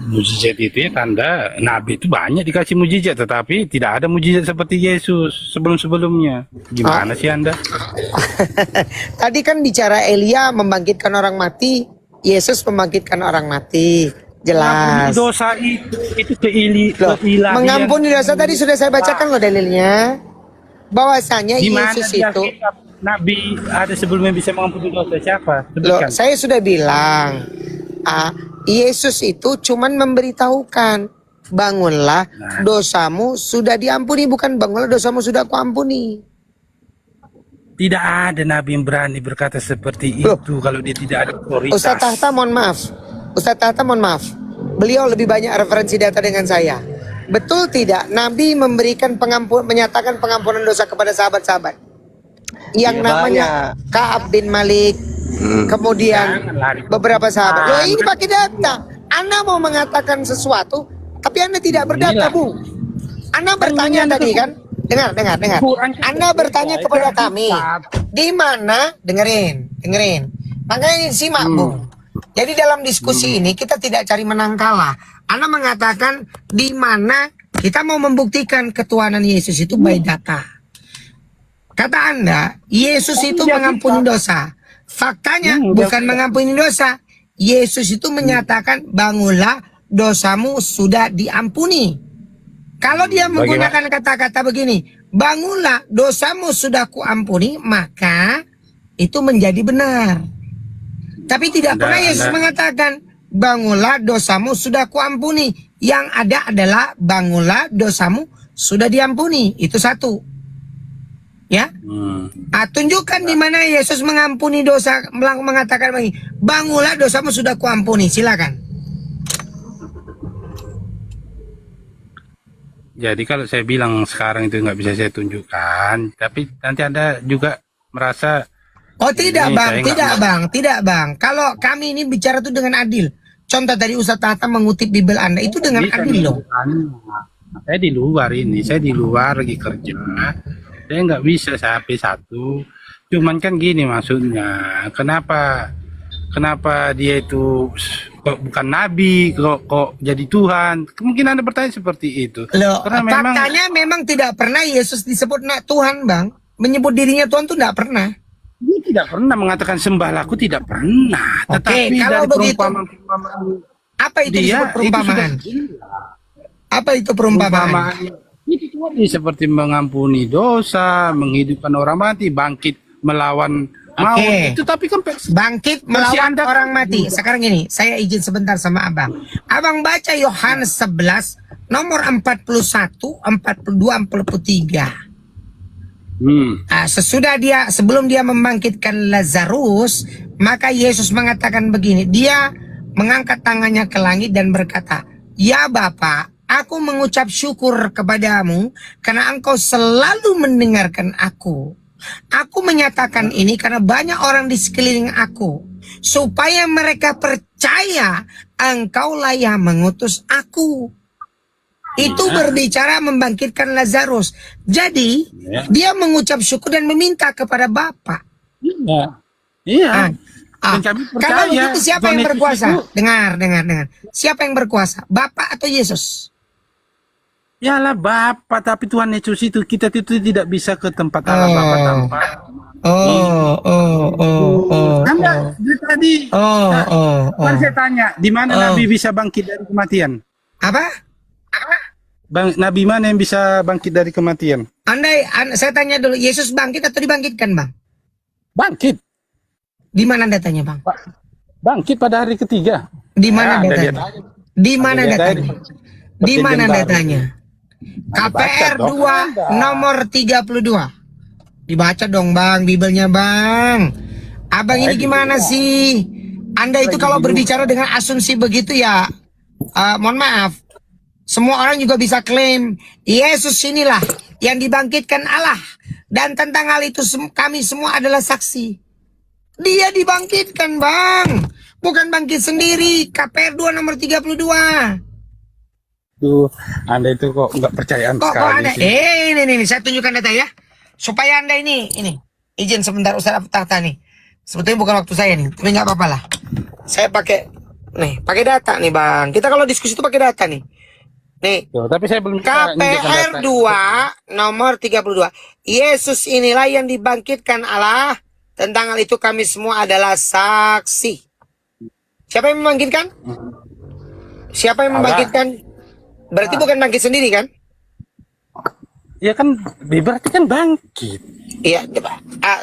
Mujizat itu ya tanda Nabi itu banyak dikasih mujizat, tetapi tidak ada mujizat seperti Yesus sebelum-sebelumnya. Gimana sih Anda? Tadi kan bicara Elia membangkitkan orang mati, Yesus membangkitkan orang mati. Jelas. Dosa itu Loh, keilahian. mengampuni dosa tadi sudah saya bacakan loh dalilnya. Bahwasanya Di mana Yesus di itu, Alkitab Nabi ada sebelumnya bisa mengampuni dosa siapa? loh, Sebutkan. saya sudah bilang, Yesus itu cuman memberitahukan, bangunlah, dosamu sudah diampuni, bukan bangunlah dosamu sudah kuampuni. Tidak ada Nabi yang berani berkata seperti Loh. itu kalau dia tidak ada otoritas. Ustaz Tahta mohon maaf, beliau lebih banyak referensi data dengan saya. Betul tidak Nabi memberikan menyatakan pengampunan dosa kepada sahabat-sahabat yang Ya, namanya Ka'ab bin Malik, kemudian beberapa sahabat. Loh, ini pakai data. Anda mau mengatakan sesuatu tapi Anda tidak berdata, Bu. Anda bertanya tadi kan, dengar. Anda bertanya kepada kami, di mana? Dengerin. Makanya simak, Bu. Jadi dalam diskusi ini kita tidak cari menang kalah. Anda mengatakan di mana kita mau membuktikan ketuhanan Yesus itu by data. Kata Anda, Yesus itu mengampuni dosa. Faktanya bukan mengampuni dosa. Yesus itu menyatakan, bangunlah, dosamu sudah diampuni. Kalau dia menggunakan kata-kata begini, bangunlah, dosamu sudah kuampuni, maka itu menjadi benar. Tapi tidak pernah Yesus mengatakan, bangunlah, dosamu sudah kuampuni. Yang ada adalah, bangunlah, dosamu sudah diampuni. Itu satu. Ya, tunjukkan di mana Yesus mengampuni dosa, mengatakan begini, bangunlah, dosamu sudah kuampuni. Silakan. Jadi kalau saya bilang sekarang itu nggak bisa saya tunjukkan, tapi nanti Anda juga merasa, Oh tidak ini bang, saya tidak nggak- bang, tidak bang. Kalau kami ini bicara itu dengan adil. Contoh tadi Ustadz Tahta mengutip Bible Anda itu dengan Bisa adil loh. menunjukkan. Saya di luar ini, saya di luar lagi kerja. Saya nggak bisa HP satu. Cuman kan gini maksudnya, kenapa dia itu kok bukan nabi, kok jadi Tuhan? Kemungkinan Anda bertanya seperti itu. Loh, Karena memang faktanya memang tidak pernah Yesus disebut Tuhan bang. Menyebut dirinya Tuhan itu tidak pernah. dia tidak pernah mengatakan sembahlah aku, tidak pernah. Oke, Tetapi kalau dari begitu, perumpamaan Apa itu dia disebut itu perumpamaan? sudah gila. Apa itu perumpamaan? Itu tadi seperti mengampuni dosa, menghidupkan orang mati, bangkit melawan maut. Oke. Itu tapi kan Bangkit melawan orang mati. Sekarang ini, saya izin sebentar sama abang. Abang baca Yohanes 11, nomor 41, 42, 43. Sebelum dia membangkitkan Lazarus, maka Yesus mengatakan begini. Dia mengangkat tangannya ke langit dan berkata, ya Bapa, aku mengucap syukur kepadamu karena engkau selalu mendengarkan aku. Aku menyatakan ini karena banyak orang di sekeliling aku, supaya mereka percaya engkaulah yang mengutus aku. Itu berbicara membangkitkan Lazarus. Jadi dia mengucap syukur dan meminta kepada Bapa. Iya. Ah, Dan kami kalau percaya begitu siapa Tuhan yang Yesus berkuasa? itu- Dengar. Siapa yang berkuasa? Bapak atau Yesus? Yalah Bapa, tapi Tuhan Yesus itu kita itu tidak bisa ke tempat Allah Bapa tanpa. Anda tadi kan saya tanya, di mana Nabi bisa bangkit dari kematian? Apa? Nabi mana yang bisa bangkit dari kematian? Saya tanya dulu, Yesus bangkit atau dibangkitkan, Bang? Bangkit. Di mana datanya, Bang? Bangkit pada hari ketiga. Di mana Anda datanya? lihat aja. Di mana Anda lihat datanya? aja. Di mana Perjanjian Baru. datanya? KPR Baca dong, 2 Anda. nomor 32. Dibaca dong, Bang, Bibelnya, Bang. Abang ini gimana sih? Anda itu kalau berbicara dengan asumsi begitu ya, mohon maaf. Semua orang juga bisa klaim Yesus inilah yang dibangkitkan Allah. Dan tentang hal itu kami semua adalah saksi. Dia dibangkitkan, Bang. Bukan bangkit sendiri. KPR 2 nomor 32. Tuh, Anda itu kok nggak percayaan Kok sekali ada? sih. Ini saya tunjukkan data ya. Supaya Anda ini. Izin sebentar Ustaz Tahta nih. Sebetulnya bukan waktu saya nih. Tapi nggak apa-apa lah. Saya pakai data nih, Bang. Kita kalau diskusi itu pakai data nih. Nih, Tuh, tapi saya belum bisa nunjukkan KPR data. 2 nomor 32. Yesus inilah yang dibangkitkan Allah. Tentang hal itu kami semua adalah saksi. Siapa yang membangkitkan? Siapa yang Allah. membangkitkan? Berarti bukan bangkit sendiri kan? Ya kan, berarti kan bangkit. Iya.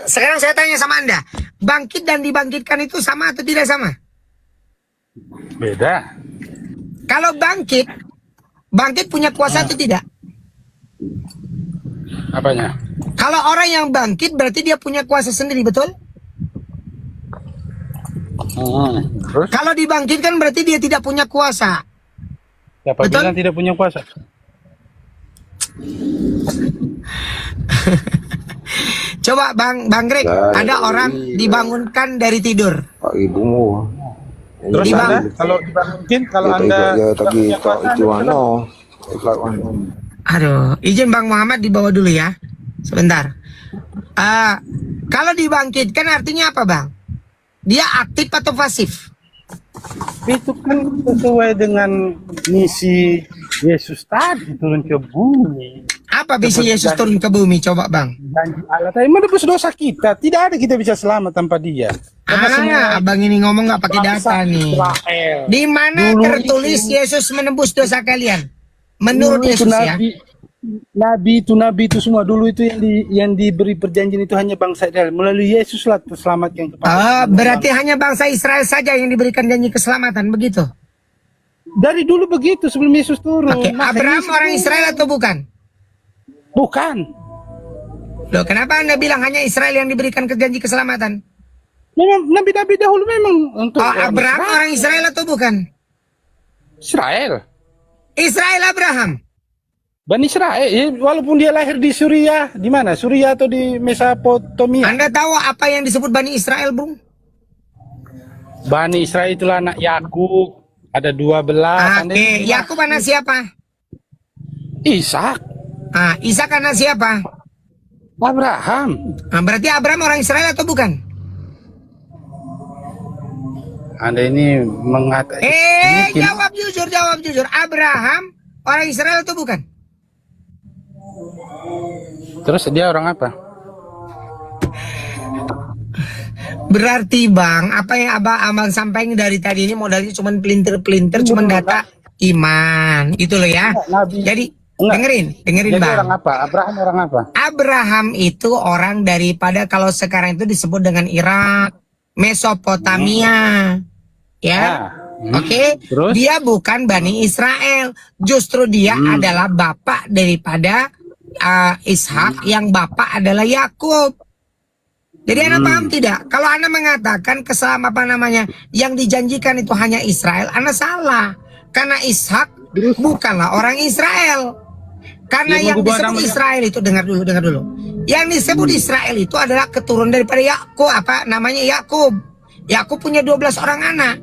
Sekarang saya tanya sama Anda. Bangkit dan dibangkitkan itu sama atau tidak sama? Beda. Kalau bangkit punya kuasa atau tidak? Apanya? Kalau orang yang bangkit berarti dia punya kuasa sendiri, betul? Terus Kalau dibangkitkan berarti dia tidak punya kuasa. siapa Betul? bilang tidak punya kuasa? Coba Bang Greg, ada orang dibangunkan dari tidur. Pak ibumu. Terus Di Anda, bang- kalau dibangkitin, kalau Ya, Anda ya, tidak tadi punya tak kuasa, itu Anda ano. Ikut ano. Aduh, izin Bang Muhammad dibawa dulu ya. Sebentar. Kalau dibangkitkan artinya apa, Bang? Dia aktif atau pasif? Itu kan sesuai dengan misi Yesus tadi turun ke bumi. Apa visi Yesus turun ke bumi? Coba bang. Janji Allah tadi menebus dosa kita. Tidak ada kita bisa selamat tanpa Dia. Karena semua Abang ini ngomong nggak pakai bangsa data nih. Israel. Di mana Dulu tertulis Yesus menebus dosa kalian? Menurut Dulu itu Yesus ya. nabi itu semua dulu itu yang diberi perjanjian itu hanya bangsa Israel. Melalui Yesus lah terselamatkan kepada Berarti hanya bangsa Israel saja yang diberikan janji keselamatan, begitu? dari dulu begitu sebelum Yesus turun. Oke, Maka Abraham Yesus orang turun. Israel atau bukan? Bukan. Loh, kenapa Anda bilang hanya Israel yang diberikan janji keselamatan? Memang nabi-nabi dahulu memang untuk Abraham Israel. orang Israel atau bukan? Israel. Israel Abraham. Bani Israel, walaupun dia lahir di Suriah, di mana? Suriah atau di Mesopotamia? Anda tahu apa yang disebut Bani Israel, Bung? Bani Israel itulah anak Yakub, ada 12. Oke, Yakub anak siapa? Ishak, Ishak anak siapa? Abraham. Berarti Abraham orang Israel atau bukan? Anda ini mengatakan. Jawab jujur. Abraham orang Israel atau bukan? Terus dia orang apa? Berarti bang, apa yang abang sampaikan dari tadi ini modalnya cuma pelintir-pelintir, cuma data iman, gitu loh ya. Nabi. Jadi Enggak. dengerin Jadi bang. orang apa? Abraham orang apa? Abraham itu orang daripada kalau sekarang itu disebut dengan Irak, Mesopotamia, ya. Oke, Terus? dia bukan Bani Israel, justru dia adalah bapak daripada Ishak, yang bapak adalah Yakub. Jadi Anda paham tidak? Kalau Anda mengatakan keselamatan yang dijanjikan itu hanya Israel, Anda salah. Karena Ishak bukanlah orang Israel. Karena yang disebut Israel itu, dengar dulu. Yang disebut Israel itu adalah keturunan daripada Yakub, Yakub. Yakub punya 12 orang anak.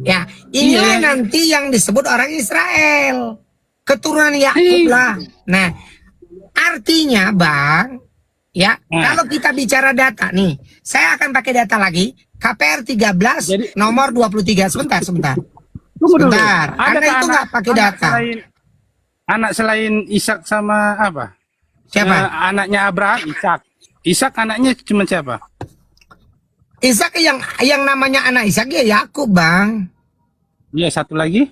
Ya, inilah nanti yang disebut orang Israel. Keturunan Yakub lah. Nah, artinya bang, ya, kalau kita bicara data nih, saya akan pakai data lagi. KPR 13 nomor 23. Sebentar. Sebentar. Anda itu nggak pakai data. Anak selain Ishak sama apa? Siapa? Anaknya Abraham, Ishak. Ishak anaknya cuma siapa? Ishak yang namanya anak Ishak ya Yakub, bang. Iya, satu lagi.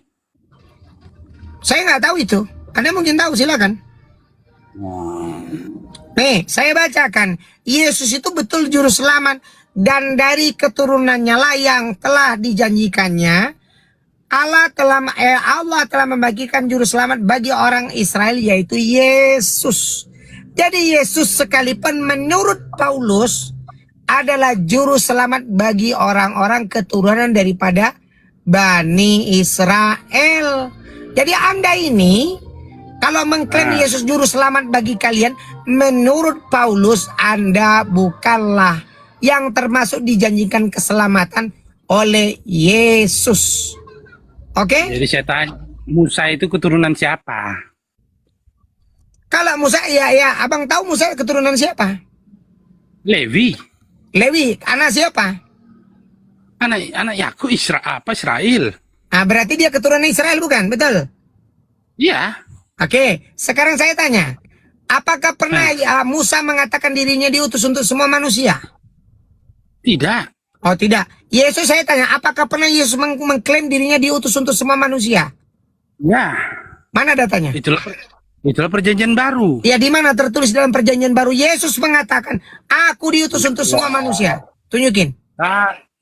Saya nggak tahu itu. Anda mungkin tahu, silakan. Nih, saya bacakan. Yesus itu betul juru selamat, dan dari keturunannya lah yang telah dijanjikannya. Allah telah membagikan juru selamat bagi orang Israel, yaitu Yesus. Jadi Yesus sekalipun menurut Paulus adalah juru selamat bagi orang-orang keturunan daripada Bani Israel. Jadi Anda ini kalau mengklaim Yesus juru selamat bagi kalian, menurut Paulus Anda bukanlah yang termasuk dijanjikan keselamatan oleh Yesus. Oke? Jadi saya tanya, Musa itu keturunan siapa? Kalau Musa, ya, abang tahu Musa keturunan siapa? Lewi. Anak siapa? Anak Yakub, Israel. Berarti dia keturunan Israel, bukan? Betul? Iya. Oke, sekarang saya tanya, apakah pernah Musa mengatakan dirinya diutus untuk semua manusia? Tidak. Oh tidak. Yesus, saya tanya, apakah pernah Yesus mengklaim dirinya diutus untuk semua manusia? Ya. Mana datanya? Itulah perjanjian baru. Ya, di mana tertulis dalam perjanjian baru Yesus mengatakan, aku diutus untuk semua manusia? Tunjukin.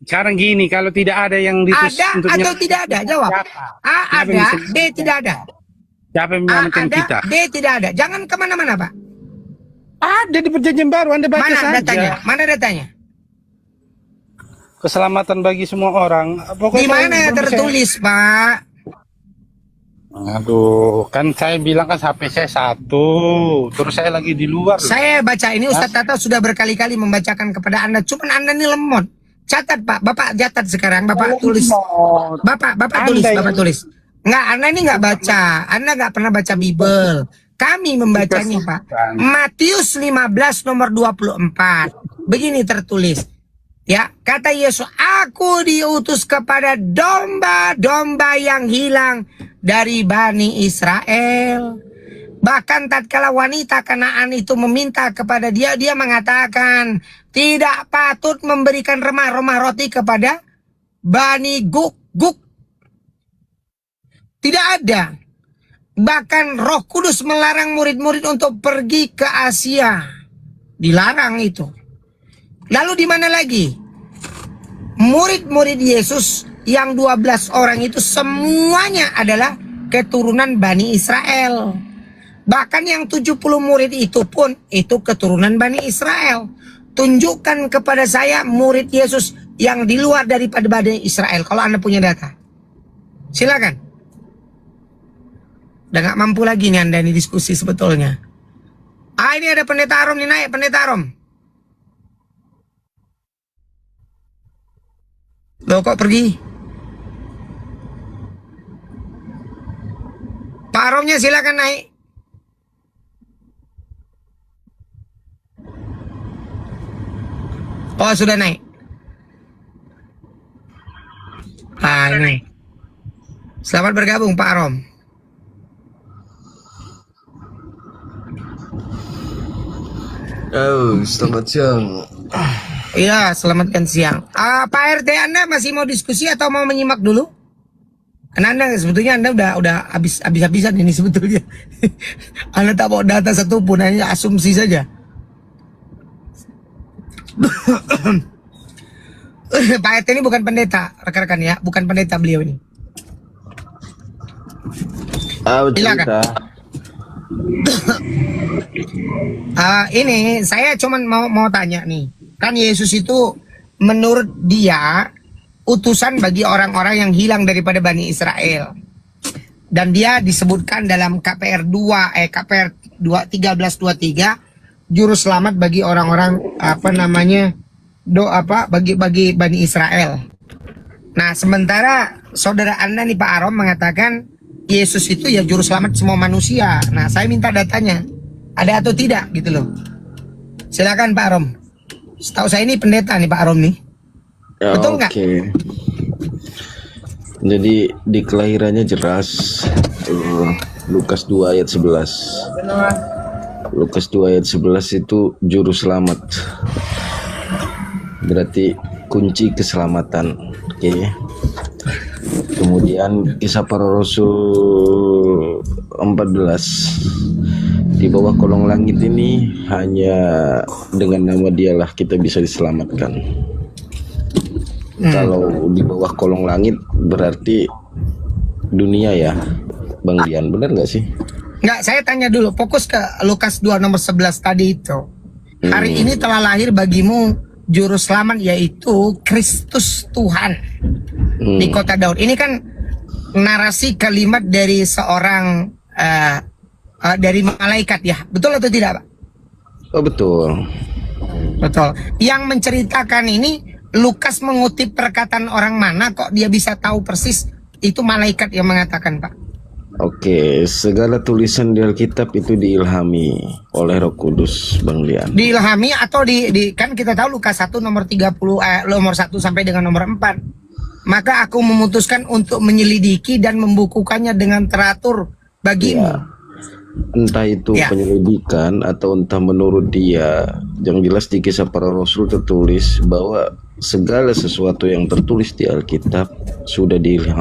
Sekarang gini, kalau tidak ada yang diutus Ada untuk atau tidak ada? Jawab. A ada, B tidak ada. Siapa yang menyelamatkan kita? B tidak ada. Jangan kemana-mana, Pak. Ada di perjanjian baru, Anda baca saja. Mana datanya? Keselamatan bagi semua orang. Di mana tertulis, Pak? Aduh, kan saya bilang kan HP saya 1, terus saya lagi di luar. Saya baca ini, Ustadz Tata sudah berkali-kali membacakan kepada Anda. Cuman Anda ini lemot. Catat, Pak. Bapak catat sekarang. Bapak tulis. Bapak tulis. Enggak, Anda ini enggak baca. Anda enggak pernah baca Bible. Kami membacanya, Pak. Matius 15 nomor 24. Begini tertulis. Ya, kata Yesus, aku diutus kepada domba-domba yang hilang dari Bani Israel. Bahkan tatkala wanita Kanaan itu meminta kepada dia, dia mengatakan tidak patut memberikan remah-remah roti kepada Bani Guk. Tidak ada. Bahkan Roh Kudus melarang murid-murid untuk pergi ke Asia. Dilarang itu. Lalu di mana lagi? Murid-murid Yesus yang 12 orang itu semuanya adalah keturunan Bani Israel. Bahkan yang 70 murid itu pun itu keturunan Bani Israel. Tunjukkan kepada saya murid Yesus yang di luar daripada Bani Israel kalau Anda punya data. Silakan. Udah gak mampu lagi nih Anda ini diskusi sebetulnya. Ini ada pendeta Arom nih, naik pendeta Arom. Loh kok pergi? Pak Aromnya silakan naik. Oh sudah naik. Ini. Selamat bergabung Pak Arom. Oh, selamat siang. Iya, selamatkan siang. Pak RT Anda masih mau diskusi atau mau menyimak dulu? Karena Anda sebetulnya udah habis-habisan ini sebetulnya. Anda tak bawa data satupun, hanya asumsi saja. Pak RT ini bukan pendeta, rekan-rekan ya, bukan pendeta beliau ini. Silakan. Ini saya cuman mau tanya nih. Kan Yesus itu menurut dia utusan bagi orang-orang yang hilang daripada Bani Israel. Dan dia disebutkan dalam KPR 1323 juru selamat bagi orang-orang bagi Bani Israel. Nah, sementara saudara Anda nih Pak Arom mengatakan Yesus itu ya juru selamat semua manusia. Nah, saya minta datanya. Ada atau tidak gitu loh. Silakan Pak Arom. Setahu saya ini pendeta nih Pak Arom nih. Ya, betul nggak? Oke. Jadi di kelahirannya jelas Lukas 2 ayat 11. Lukas 2 ayat 11 itu juru selamat. Berarti kunci keselamatan. Oke. Kemudian kisah para rasul 14. Di bawah kolong langit ini hanya dengan nama dialah kita bisa diselamatkan. Kalau di bawah kolong langit berarti dunia ya, Bang Dian, benar nggak sih? Nggak, saya tanya dulu, fokus ke Lukas 2 nomor 11 tadi itu. Hari ini telah lahir bagimu juru selamat yaitu Kristus Tuhan di kota Daud. Ini kan narasi kalimat dari seorang dari malaikat ya, betul atau tidak Pak? Oh betul. Betul. Yang menceritakan ini Lukas mengutip perkataan orang mana kok dia bisa tahu persis itu malaikat yang mengatakan Pak? Oke, segala tulisan di Alkitab itu diilhami oleh Roh Kudus, Bang Dian. Diilhami atau kan kita tahu Lukas 1 nomor 30 nomor 1 sampai dengan nomor 4. Maka aku memutuskan untuk menyelidiki dan membukukannya dengan teratur bagimu. Ya. Entah itu penyelidikan atau entah menurut dia, yang jelas di kisah para rasul tertulis bahwa segala sesuatu yang tertulis di Alkitab sudah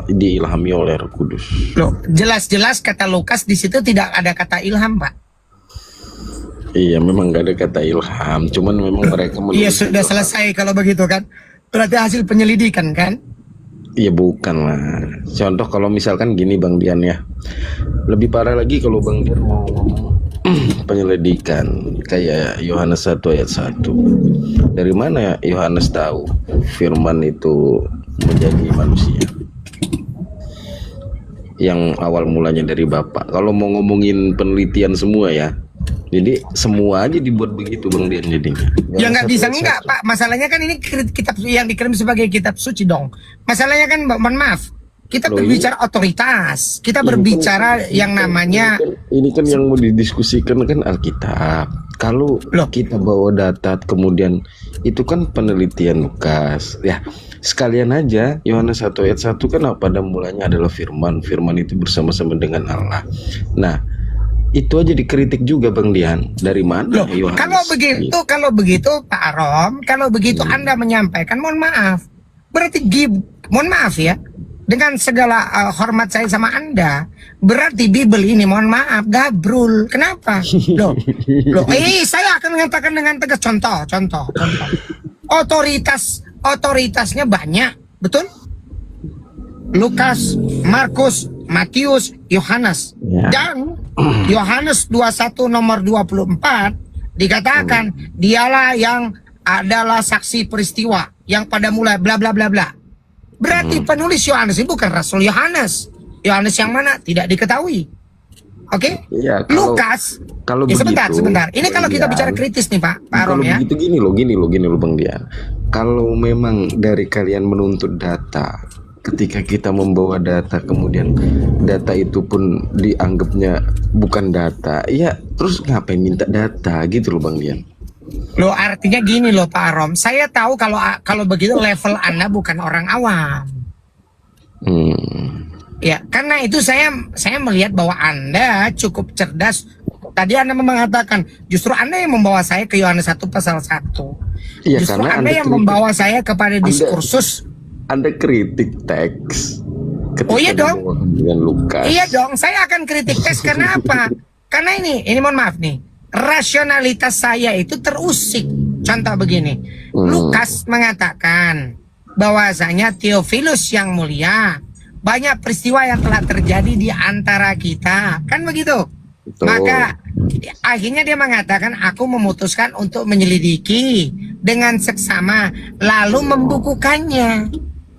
diilhami oleh Roh Kudus. Loh, jelas-jelas kata Lukas di situ tidak ada kata ilham, Pak. Iya, memang nggak ada kata ilham, cuman memang mereka iya sudah selesai kalau begitu kan. Berarti hasil penyelidikan kan? Iya bukan lah. Contoh kalau misalkan gini Bang Dian ya. Lebih parah lagi kalau Bang Dian mau ngomong penyelidikan kayak Yohanes 1 ayat 1. Dari mana ya Yohanes tahu firman itu menjadi manusia? Yang awal mulanya dari Bapa. Kalau mau ngomongin penelitian semua ya. Jadi semua aja dibuat begitu Bang Dian jadinya. Ya nggak bisa enggak Pak. Masalahnya kan ini kitab yang dikirim sebagai kitab suci dong. Masalahnya kan mohon maaf. Kita Loh, berbicara otoritas. Kita ini berbicara yang namanya ini kan yang mau didiskusikan kan Alkitab. Kalau Loh. kita bawa data kemudian itu kan penelitian Lukas. Ya, sekalian aja Yohanes 1 ayat 1 kan pada mulanya adalah firman. Firman itu bersama-sama dengan Allah. Nah, itu aja dikritik juga Bang Dian. Dari mana Loh, Yohanes? kalau begitu Pak Arom, kalau begitu Anda menyampaikan, mohon maaf. Berarti mohon maaf ya. Dengan segala hormat saya sama Anda, berarti Bible ini mohon maaf gabrul. Kenapa? Loh, saya akan mengatakan dengan tegas contoh. Otoritasnya banyak, betul? Lukas, Markus, Matius, Yohanes. Ya. Dan Yohanes 21 nomor 24 dikatakan dialah yang adalah saksi peristiwa yang pada mulai bla bla bla bla. Berarti penulis Yohanes ini bukan Rasul Yohanes. Yohanes yang mana tidak diketahui. Oke? Iya, kalau ya, sebentar. begitu, Ini kalau kita Dian, bicara kritis nih Pak kalau Arom ya. begitu gini loh Bang Dian. Kalau memang dari kalian menuntut data, ketika kita membawa data kemudian data itu pun dianggapnya bukan data, ya terus ngapain minta data gitu loh Bang Dian? Loh, artinya gini loh Pak Arom. Saya tahu kalau begitu level Anda bukan orang awam. Ya, karena itu saya melihat bahwa Anda cukup cerdas. Tadi Anda mengatakan justru Anda yang membawa saya ke Yohanes 1 pasal 1. Iya, Justru karena Anda yang kritik. membawa saya kepada diskursus. Anda kritik teks. Oh iya dong. membawakan dengan Lukas. Iya dong, saya akan kritik tes karena apa? Karena ini mohon maaf nih. Rasionalitas saya itu terusik. Contoh begini. Lukas mengatakan bahwasanya Theophilus yang mulia, banyak peristiwa yang telah terjadi di antara kita. Kan begitu? Betul. Maka akhirnya dia mengatakan aku memutuskan untuk menyelidiki dengan seksama lalu membukukannya.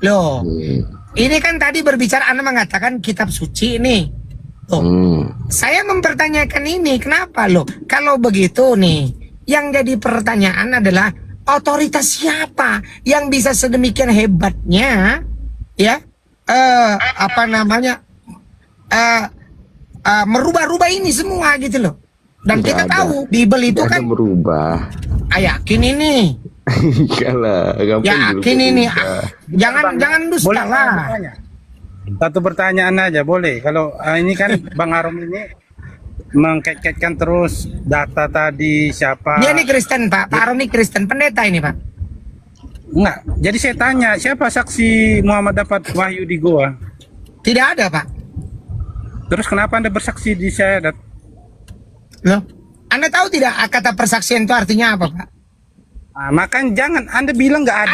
Loh, ini kan tadi berbicara Anda mengatakan kitab suci nih. Tuh, saya mempertanyakan ini kenapa loh? Kalau begitu nih, yang jadi pertanyaan adalah otoritas siapa yang bisa sedemikian hebatnya, ya? Merubah-rubah ini semua gitu loh. Dan Nggak kita ada. tahu Bible itu Nggak kan ada berubah. yakin ini. Enggak lah, ngapain Yakin berubah? ini. Jangan dusta Boleh lah. bertanya? Satu pertanyaan aja boleh. Kalau ini kan Bang Arom ini mengkait-kaitkan terus data tadi siapa? Dia ini Kristen Pak. Pak Arom ini Kristen, pendeta ini Pak. Enggak. Jadi saya tanya, siapa saksi Muhammad dapat wahyu di goa? Tidak ada Pak. Terus kenapa Anda bersaksi di syahadat? Loh, Anda tahu tidak kata persaksian itu artinya apa Pak? Nah, makanya jangan Anda bilang nggak ada.